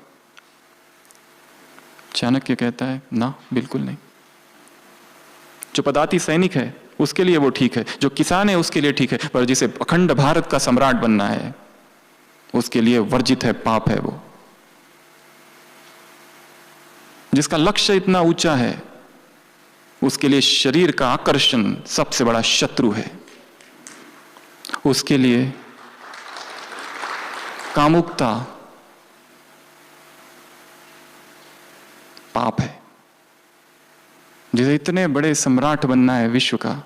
चाणक्य कहता है ना, बिल्कुल नहीं। जो पदाति सैनिक है उसके लिए वो ठीक है, जो किसान है उसके लिए ठीक है, पर जिसे अखंड भारत का सम्राट बनना है उसके लिए वर्जित है, पाप है वो। जिसका लक्ष्य इतना ऊंचा है उसके लिए शरीर का आकर्षण सबसे बड़ा शत्रु है, उसके लिए कामुकता पाप है। जिसे इतने बड़े सम्राट बनना है विश्व का,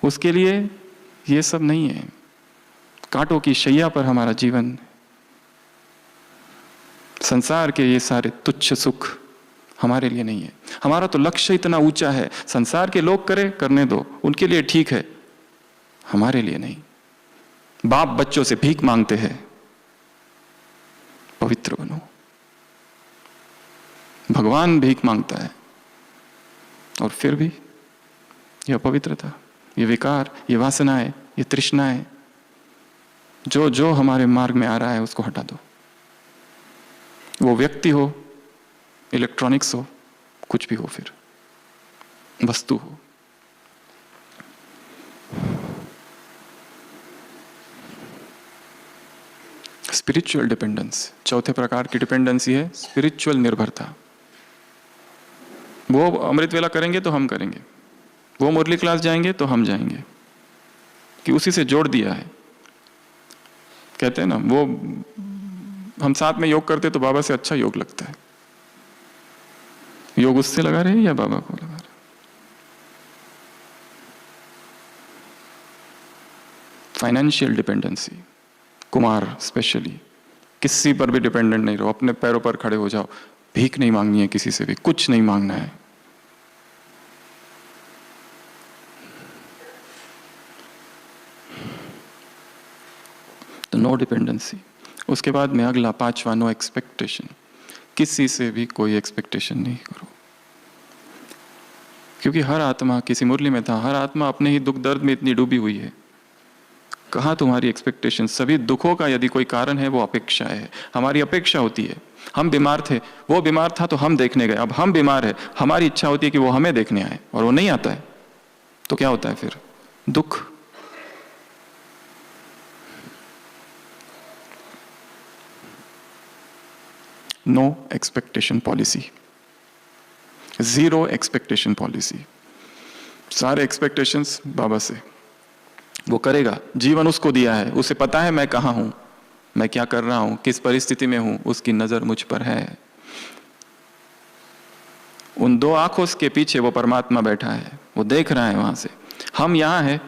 उसके लिए ये सब नहीं है। कांटों की शैया पर हमारा जीवन, संसार के ये सारे तुच्छ सुख हमारे लिए नहीं है। हमारा तो लक्ष्य इतना ऊंचा है, संसार के लोग करे करने दो, उनके लिए ठीक है, हमारे लिए नहीं। बाप बच्चों से भीख मांगते हैं, पवित्र बनो। भगवान भीख मांगता है और फिर भी यह पवित्रता, ये विकार, ये वासनाएं, ये तृष्णाएं, जो जो हमारे मार्ग में आ रहा है उसको हटा दो। वो व्यक्ति हो, इलेक्ट्रॉनिक्स हो, कुछ भी हो, फिर वस्तु हो। स्पिरिचुअल डिपेंडेंस, चौथे प्रकार की डिपेंडेंसी है स्पिरिचुअल निर्भरता। वो अमृत वेला करेंगे तो हम करेंगे, वो मुरली क्लास जाएंगे तो हम जाएंगे, कि उसी से जोड़ दिया है। कहते हैं ना, वो हम साथ में योग करते तो बाबा से अच्छा योग लगता है। योग उससे लगा रहे या बाबा को लगा रहे? फाइनेंशियल डिपेंडेंसी, कुमार स्पेशली, किसी पर भी डिपेंडेंट नहीं रहो, अपने पैरों पर खड़े हो जाओ, भीख नहीं मांगनी है किसी से भी, कुछ नहीं मांगना है। तो नो डिपेंडेंसी। उसके बाद में अगला पांचवा, नो एक्सपेक्टेशन। किसी से भी कोई एक्सपेक्टेशन नहीं करो, क्योंकि हर आत्मा, किसी मुरली में था, हर आत्मा अपने ही दुख दर्द में इतनी डूबी हुई है। कहाँ तुम्हारी एक्सपेक्टेशन? सभी दुखों का यदि कोई कारण है वो अपेक्षा है। हमारी अपेक्षा होती है, हम बीमार थे, वो बीमार था तो हम देखने गए, अब हम बीमार है, हमारी इच्छा होती है कि वो हमें देखने आए और वो नहीं आता है, तो क्या होता है फिर? दुख। No expectation policy, zero expectation policy. सारे एक्सपेक्टेशंस बाबा से, वो करेगा, जीवन उसको दिया है, उसे पता है मैं कहाँ हूं, मैं क्या कर रहा हूं, किस परिस्थिति में हूं, उसकी नजर मुझ पर है। उन दो आंखों के पीछे वो परमात्मा बैठा है, वो देख रहा है वहां से। हम यहां हैं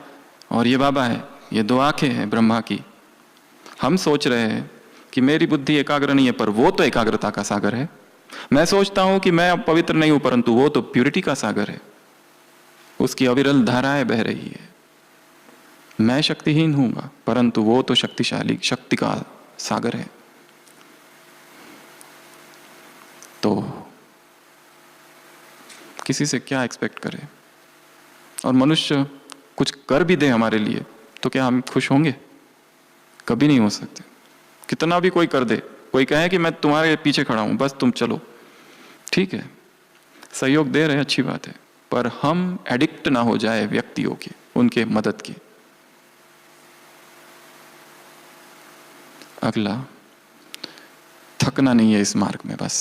और ये बाबा है, ये दो आंखें हैं ब्रह्मा की। हम सोच रहे हैं कि मेरी बुद्धि एकाग्र नहीं है, पर वो तो एकाग्रता का सागर है। मैं सोचता हूं कि मैं अब पवित्र नहीं हूं, परंतु वो तो प्यूरिटी का सागर है, उसकी अविरल धाराएं बह रही है। मैं शक्तिहीन हूंगा, परंतु वो तो शक्तिशाली, शक्ति का सागर है। तो किसी से क्या एक्सपेक्ट करें? और मनुष्य कुछ कर भी दे हमारे लिए तो क्या हम खुश होंगे? कभी नहीं हो सकते। कितना भी कोई कर दे, कोई कहे कि मैं तुम्हारे पीछे खड़ा हूं, बस तुम चलो, ठीक है, सहयोग दे रहे, अच्छी बात है, पर हम एडिक्ट ना हो जाए व्यक्तियों के, उनके मदद की। अगला, थकना नहीं है इस मार्ग में। बस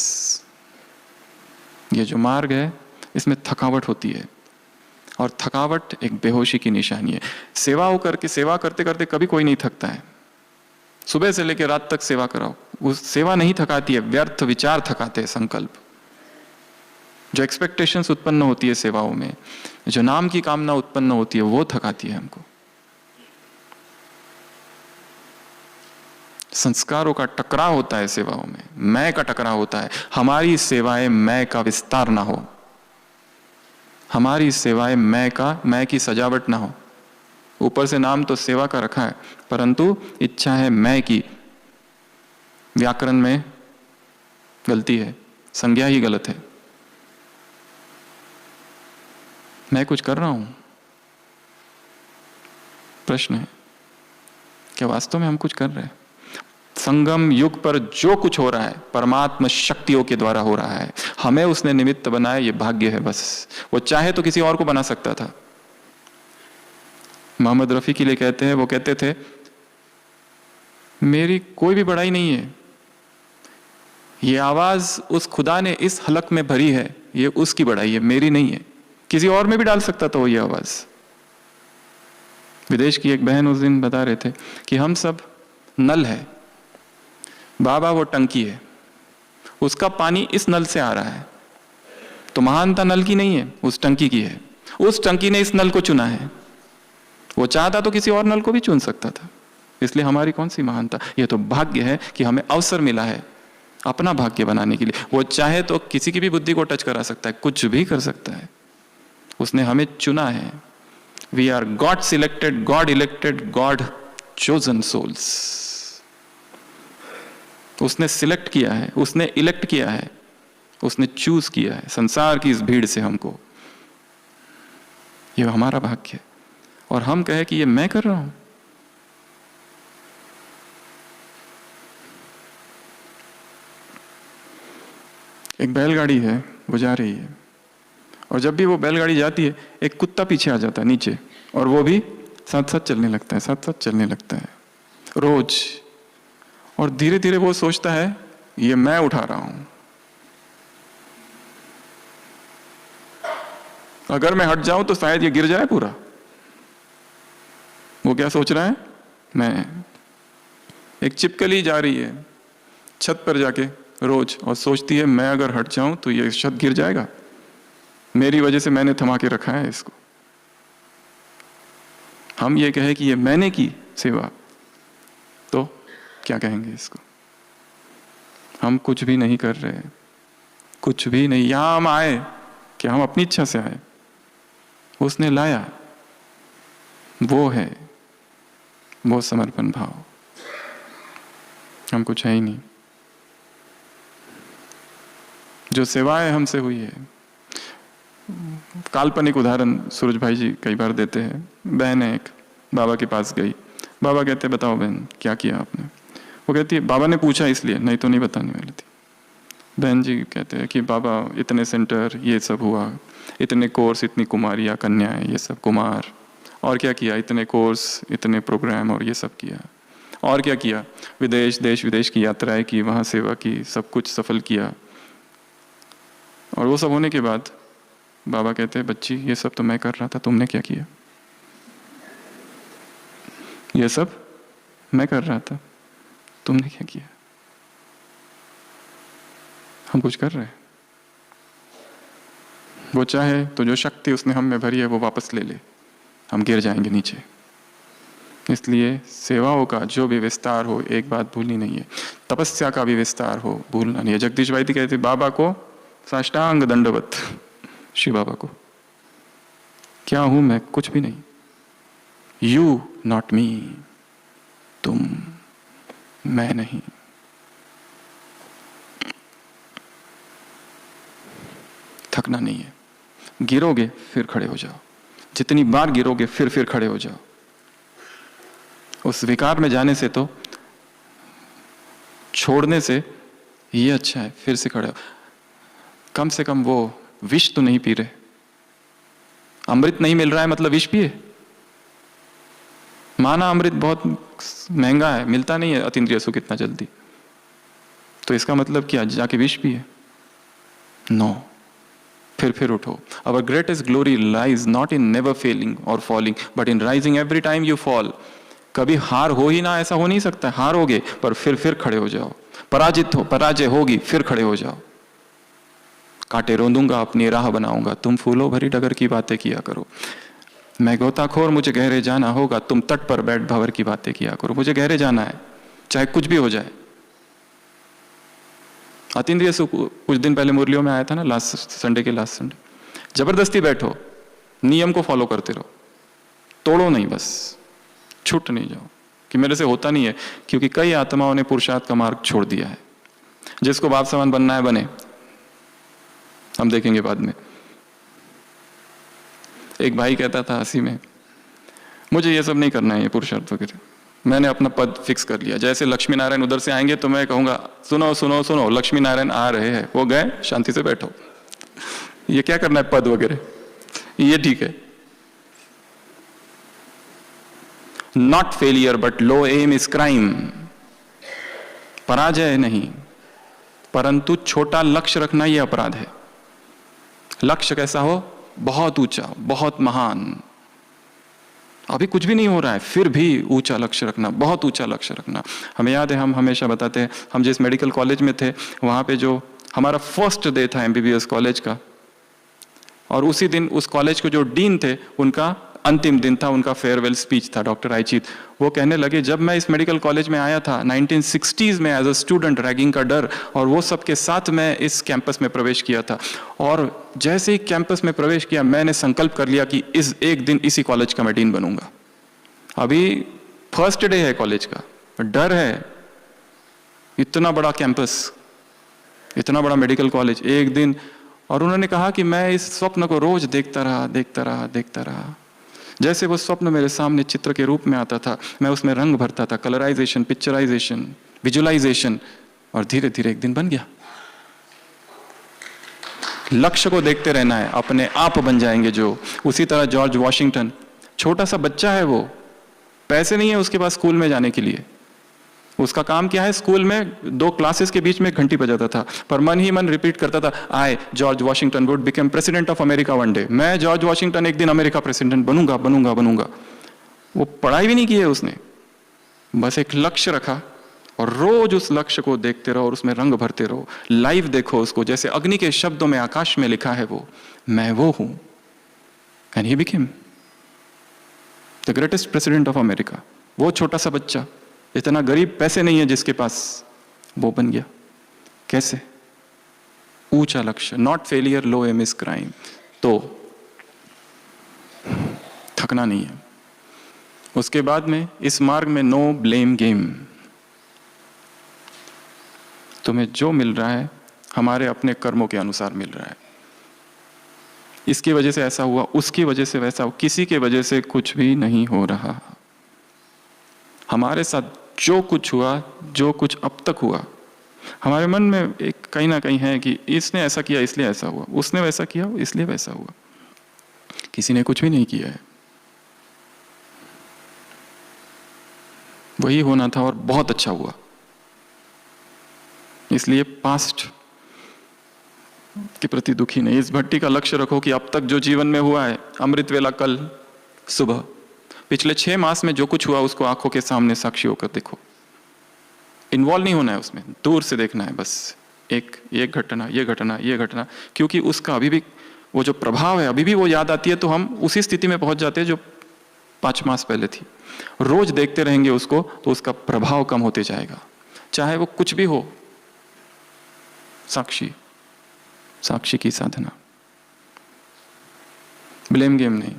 ये जो मार्ग है इसमें थकावट होती है, और थकावट एक बेहोशी की निशानी है। सेवा करते करते कभी कोई नहीं थकता है। सुबह से लेकर रात तक सेवा कराओ, वो सेवा नहीं थकाती है, व्यर्थ विचार थकाते हैं, संकल्प। जो एक्सपेक्टेशंस उत्पन्न होती है सेवाओं में, जो नाम की कामना उत्पन्न होती है, वो थकाती है हमको। संस्कारों का टकराव होता है सेवाओं में, मैं का टकराव होता है। हमारी सेवाएं मैं का विस्तार ना हो, हमारी सेवाएं मैं की सजावट ना हो। ऊपर से नाम तो सेवा का रखा है, परंतु इच्छा है मैं की। व्याकरण में गलती है, संज्ञा ही गलत है। मैं कुछ कर रहा हूं, प्रश्न है, क्या वास्तव में हम कुछ कर रहे हैं? संगम युग पर जो कुछ हो रहा है परमात्मा शक्तियों के द्वारा हो रहा है। हमें उसने निमित्त बनाया, ये भाग्य है बस। वो चाहे तो किसी और को बना सकता था। मोहम्मद रफी के लिए कहते हैं, वो कहते थे, मेरी कोई भी बड़ाई नहीं है, ये आवाज उस खुदा ने इस हलक में भरी है, ये उसकी बड़ाई है, मेरी नहीं है। किसी और में भी डाल सकता था वो ये आवाज। विदेश की एक बहन उस दिन बता रहे थे कि हम सब नल है, बाबा वो टंकी है, उसका पानी इस नल से आ रहा है, तो महानता नल की नहीं है, उस टंकी की है। उस टंकी ने इस नल को चुना है, वो चाहता तो किसी और नल को भी चुन सकता था, इसलिए हमारी कौन सी महानता। ये तो भाग्य है कि हमें अवसर मिला है अपना भाग्य बनाने के लिए। वो चाहे तो किसी की भी बुद्धि को टच करा सकता है, कुछ भी कर सकता है, उसने हमें चुना है। We are God selected, God elected, God chosen souls. उसने सिलेक्ट किया है, उसने इलेक्ट किया है, उसने चूज किया है संसार की इस भीड़ से हमको। ये हमारा भाग्य है, और हम कहे कि ये मैं कर रहा हूं। एक बैलगाड़ी है, वो जा रही है, और जब भी वो बैलगाड़ी जाती है एक कुत्ता पीछे आ जाता है नीचे, और वो भी साथ साथ चलने लगता है, साथ साथ चलने लगता है रोज। और धीरे धीरे वो सोचता है ये मैं उठा रहा हूं, अगर मैं हट जाऊं तो शायद ये गिर जाए पूरा। वो क्या सोच रहा है? मैं। एक चिपकली जा रही है छत पर जाके रोज, और सोचती है मैं अगर हट जाऊं तो ये छत गिर जाएगा, मेरी वजह से मैंने थमा के रखा है इसको। हम ये कहे कि ये मैंने की सेवा, तो क्या कहेंगे इसको? हम कुछ भी नहीं कर रहे, कुछ भी नहीं। यहां हम आए कि हम अपनी इच्छा से आए, उसने लाया, वो है वो समर्पण भाव। हम कुछ है ही नहीं। जो सेवाएं हमसे हुई है, काल्पनिक उदाहरण सूरज भाई जी कई बार देते हैं। बहन है एक, बाबा के पास गई, बाबा कहते बताओ बहन क्या किया आपने? वो कहती है बाबा ने पूछा इसलिए, नहीं तो नहीं बताने वाली थी। बहन जी कहते हैं कि बाबा इतने सेंटर, ये सब हुआ, इतने कोर्स, इतनी कुमारियाँ, कन्याएं, ये सब कुमार, और क्या किया? इतने कोर्स, इतने प्रोग्राम, और ये सब किया। और क्या किया? विदेश, देश विदेश की यात्राएं की, वहाँ सेवा की, सब कुछ सफल किया। और वो सब होने के बाद बाबा कहते हैं बच्ची ये सब तो मैं कर रहा था, तुमने क्या किया? ये सब मैं कर रहा था, तुमने क्या किया? हम कुछ कर रहे हैं। वो चाहे तो जो शक्ति उसने हम में भरी है वो वापस ले ले, हम गिर जाएंगे नीचे। इसलिए सेवाओं का जो भी विस्तार हो, एक बात भूलनी नहीं है, तपस्या का भी विस्तार हो, भूलना नहीं है। जगदीश भाई कहते बाबा को साष्टांग दंडवत, शिव बाबा को। क्या हूं मैं? कुछ भी नहीं। यू नॉट मी, तुम, मैं नहीं। थकना नहीं है। गिरोगे फिर खड़े हो जाओ, जितनी बार गिरोगे फिर खड़े हो जाओ। उस विकार में जाने से तो छोड़ने से ये अच्छा है, फिर से खड़े हो। कम से कम वो विष तो नहीं पी रहे। अमृत नहीं मिल रहा है मतलब विष पिए? माना अमृत बहुत महंगा है, मिलता नहीं है अतीन्द्रिय सुख इतना जल्दी, तो इसका मतलब क्या जाके विष पिए? नो। फिर उठो। Our greatest glory lies not in never failing or falling, but in rising every time you fall. कभी हार हो ही ना, ऐसा हो नहीं सकता। हारोगे पर फिर खड़े हो जाओ। पराजय होगी, फिर खड़े हो जाओ। कांटे रोंदूंगा, अपनी राह बनाऊंगा, तुम फूलों भरी डगर की बातें किया करो। मैं गोताखोर, मुझे गहरे जाना होगा, तुम तट पर बैठ भंवर की बातें किया करो। मुझे गहरे जाना है, चाहे कुछ भी हो जाए। अतीन्द्रिय सुख कुछ दिन पहले मुरलियों में आया था ना, लास्ट संडे। जबरदस्ती बैठो, नियम को फॉलो करते रहो, तोड़ो नहीं, बस छूट नहीं जाओ कि मेरे से होता नहीं है। क्योंकि कई आत्माओं ने पुरुषार्थ का मार्ग छोड़ दिया है। जिसको बाप समान बनना है बने, हम देखेंगे बाद में। एक भाई कहता था हंसी में, मुझे ये सब नहीं करना है, ये पुरुषार्थ वगैरह, मैंने अपना पद फिक्स कर लिया। जैसे लक्ष्मी नारायण उधर से आएंगे तो मैं कहूंगा सुनो सुनो सुनो, लक्ष्मी नारायण आ रहे हैं, वो गए, शांति से बैठो। ये क्या करना है पद वगैरह, ये ठीक है। Not failure but low aim is crime. पराजय नहीं, परंतु छोटा लक्ष्य रखना यह अपराध है। लक्ष्य कैसा हो? बहुत ऊंचा, बहुत महान। अभी कुछ भी नहीं हो रहा है, फिर भी ऊंचा लक्ष्य रखना, बहुत ऊंचा लक्ष्य रखना। हमें याद है, हम हमेशा बताते हैं, हम जिस मेडिकल कॉलेज में थे वहां पे जो हमारा फर्स्ट डे था एमबीबीएस कॉलेज का, और उसी दिन उस कॉलेज के जो डीन थे उनका अंतिम दिन था, उनका फेयरवेल स्पीच था, डॉक्टर आईचीत। वो कहने लगे, जब मैं इस मेडिकल कॉलेज में आया था 1960s में एज अ स्टूडेंट, रैगिंग का डर और वो सब के साथ मैं इस कैंपस में प्रवेश किया था, और जैसे ही कैंपस में प्रवेश किया मैंने संकल्प कर लिया कि इस एक दिन इसी कॉलेज का मैं डीन बनूंगा। अभी फर्स्ट डे है कॉलेज का, डर है, इतना बड़ा कैंपस, इतना बड़ा मेडिकल कॉलेज, एक दिन। और उन्होंने कहा कि मैं इस स्वप्न को रोज देखता रहा। जैसे वो स्वप्न मेरे सामने चित्र के रूप में आता था, मैं उसमें रंग भरता था, कलराइजेशन, पिक्चराइजेशन, विजुअलाइजेशन, और धीरे धीरे एक दिन बन गया। लक्ष्य को देखते रहना है, अपने आप बन जाएंगे जो। उसी तरह जॉर्ज वॉशिंगटन, छोटा सा बच्चा है वो, पैसे नहीं है उसके पास स्कूल में जाने के लिए। उसका काम क्या है? स्कूल में 2 क्लासेस के बीच में घंटी बजाता था, पर मन ही मन रिपीट करता था, I George Washington would become president of America one day. मैं जॉर्ज वॉशिंगटन एक दिन अमेरिका प्रेसिडेंट बनूंगा। वो पढ़ाई भी नहीं की है उसने, बस एक लक्ष्य रखा और रोज उस लक्ष्य को देखते रहो और उसमें रंग भरते रहो। लाइव देखो उसको, जैसे अग्नि के शब्दों में आकाश में लिखा है, वो मैं वो हूं। And he became the greatest president of America. वो छोटा सा बच्चा, इतना गरीब, पैसे नहीं है जिसके पास, वो बन गया। कैसे? ऊंचा लक्ष्य, not failure, low aim is crime. तो थकना नहीं है। उसके बाद में इस मार्ग में नो ब्लेम गेम। तुम्हें जो मिल रहा है हमारे अपने कर्मों के अनुसार मिल रहा है। इसकी वजह से ऐसा हुआ, उसकी वजह से वैसा हुआ, किसी के वजह से कुछ भी नहीं हो रहा। हमारे साथ जो कुछ हुआ, जो कुछ अब तक हुआ, हमारे मन में एक कहीं ना कहीं है कि इसने ऐसा किया इसलिए ऐसा हुआ, उसने वैसा किया इसलिए वैसा हुआ। किसी ने कुछ भी नहीं किया है, वही होना था और बहुत अच्छा हुआ। इसलिए पास्ट के प्रति दुखी नहीं। इस भट्टी का लक्ष्य रखो कि अब तक जो जीवन में हुआ है, अमृत वेला कल सुबह, पिछले 6 मास में जो कुछ हुआ उसको आंखों के सामने साक्षी होकर देखो। इन्वॉल्व नहीं होना है उसमें, दूर से देखना है बस। ये घटना, क्योंकि उसका अभी भी वो जो प्रभाव है अभी भी वो याद आती है, तो हम उसी स्थिति में पहुंच जाते हैं जो 5 मास पहले थी। रोज देखते रहेंगे उसको तो उसका प्रभाव कम होते जाएगा, चाहे वो कुछ भी हो। साक्षी की साधना, ब्लेम गेम नहीं।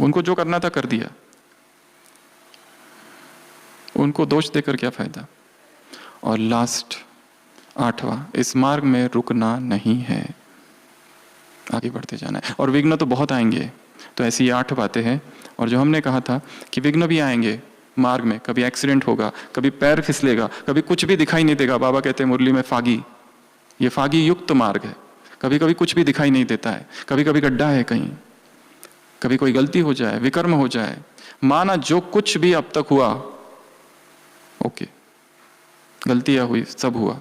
उनको जो करना था कर दिया, उनको दोष देकर क्या फायदा। और लास्ट 8वां, इस मार्ग में रुकना नहीं है, आगे बढ़ते जाना है। और विघ्न तो बहुत आएंगे, तो ऐसी 8 बातें हैं। और जो हमने कहा था कि विघ्न भी आएंगे, मार्ग में, कभी एक्सीडेंट होगा, कभी पैर फिसलेगा, कभी कुछ भी दिखाई नहीं देगा। बाबा कहते हैं मुरली में फागी, ये फागी युक्त मार्ग है। कभी कभी कुछ भी दिखाई नहीं देता है, कभी कभी गड्ढा है कहीं, कभी कोई गलती हो जाए, विकर्म हो जाए, माना जो कुछ भी अब तक हुआ ओके, गलतियां हुई, सब हुआ,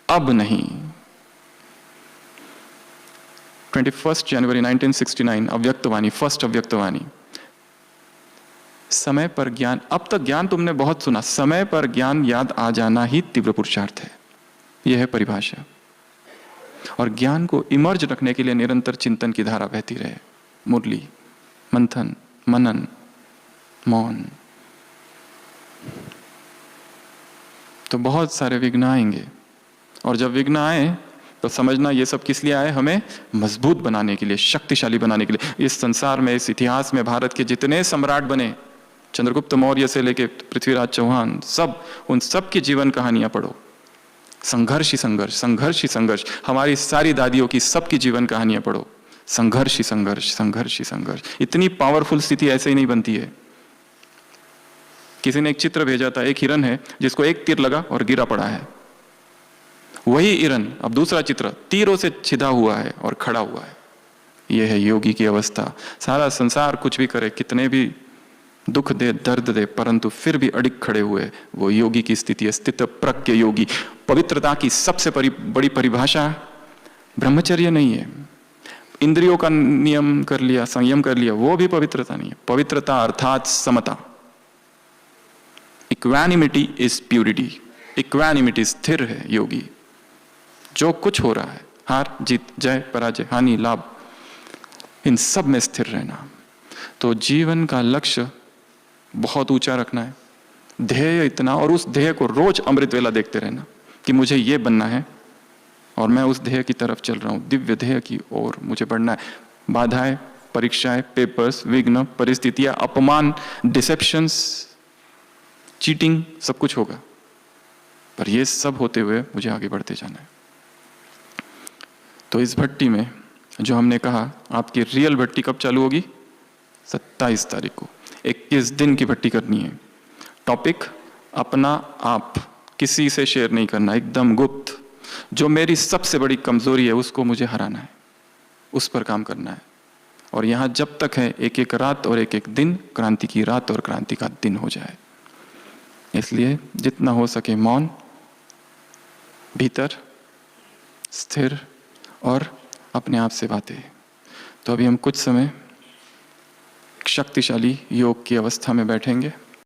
अब नहीं। 21 जनवरी 1969 अव्यक्तवाणी, फर्स्ट अव्यक्तवाणी। समय पर ज्ञान, अब तक ज्ञान तुमने बहुत सुना, समय पर ज्ञान याद आ जाना ही तीव्र पुरुषार्थ है, यह है परिभाषा। और ज्ञान को इमर्ज रखने के लिए निरंतर चिंतन की धारा बहती रहे, मुरली, मंथन, मनन, मौन। तो बहुत सारे विघ्न आएंगे, और जब विघ्न आए तो समझना ये सब किस लिए आए, हमें मजबूत बनाने के लिए, शक्तिशाली बनाने के लिए। इस संसार में, इस इतिहास में भारत के जितने सम्राट बने, चंद्रगुप्त मौर्य से लेके पृथ्वीराज चौहान, सब, उन सब की जीवन कहानियां पढ़ो, संघर्ष ही संघर्ष, संघर्ष ही संघर्ष। हमारी सारी दादियों की, सबकी जीवन कहानियां पढ़ो, संघर्ष ही संघर्ष, संघर्ष ही संघर्ष। इतनी पावरफुल स्थिति ऐसे ही नहीं बनती है। किसी ने एक चित्र भेजा था, एक हिरन है जिसको एक तीर लगा और गिरा पड़ा है, वही हिरन अब दूसरा चित्र तीरों से छिदा हुआ है और खड़ा हुआ है। यह है योगी की अवस्था। सारा संसार कुछ भी करे, कितने भी दुख दे, दर्द दे, परंतु फिर भी अडिग खड़े हुए, वो योगी की स्थिति है, स्थित प्रज्ञ योगी। पवित्रता की सबसे बड़ी परिभाषा ब्रह्मचर्य नहीं है, इंद्रियों का नियम कर लिया, संयम कर लिया, वो भी पवित्रता नहीं है। पवित्रता अर्थात समता। इक्वानिमिटी इज प्यूरिटी, इक्वानिमिटी स्थिर है योगी। जो कुछ हो रहा है, हार जीत, जय पराजय, हानि लाभ, इन सब में स्थिर रहना। तो जीवन का लक्ष्य बहुत ऊंचा रखना है, ध्येय इतना, और उस ध्येय को रोज अमृत वेला देखते रहना कि मुझे ये बनना है और मैं उस ध्येय की तरफ चल रहा हूं, दिव्य ध्येय की ओर मुझे बढ़ना है। बाधाएं, परीक्षाएं, पेपर्स, विघ्न, परिस्थितियां, अपमान, डिसेप्शंस, चीटिंग, सब कुछ होगा, पर ये सब होते हुए मुझे आगे बढ़ते जाना है। तो इस भट्टी में जो हमने कहा, आपकी रियल भट्टी कब चालू होगी? 27 तारीख को 21 दिन की भट्टी करनी है। टॉपिक अपना आप, किसी से शेयर नहीं करना, एकदम गुप्त। जो मेरी सबसे बड़ी कमजोरी है उसको मुझे हराना है, उस पर काम करना है। और यहां जब तक है, एक एक रात और एक एक दिन क्रांति की रात और क्रांति का दिन हो जाए। इसलिए जितना हो सके मौन, भीतर स्थिर, और अपने आप से बातें। तो अभी हम कुछ समय शक्तिशाली योग की अवस्था में बैठेंगे।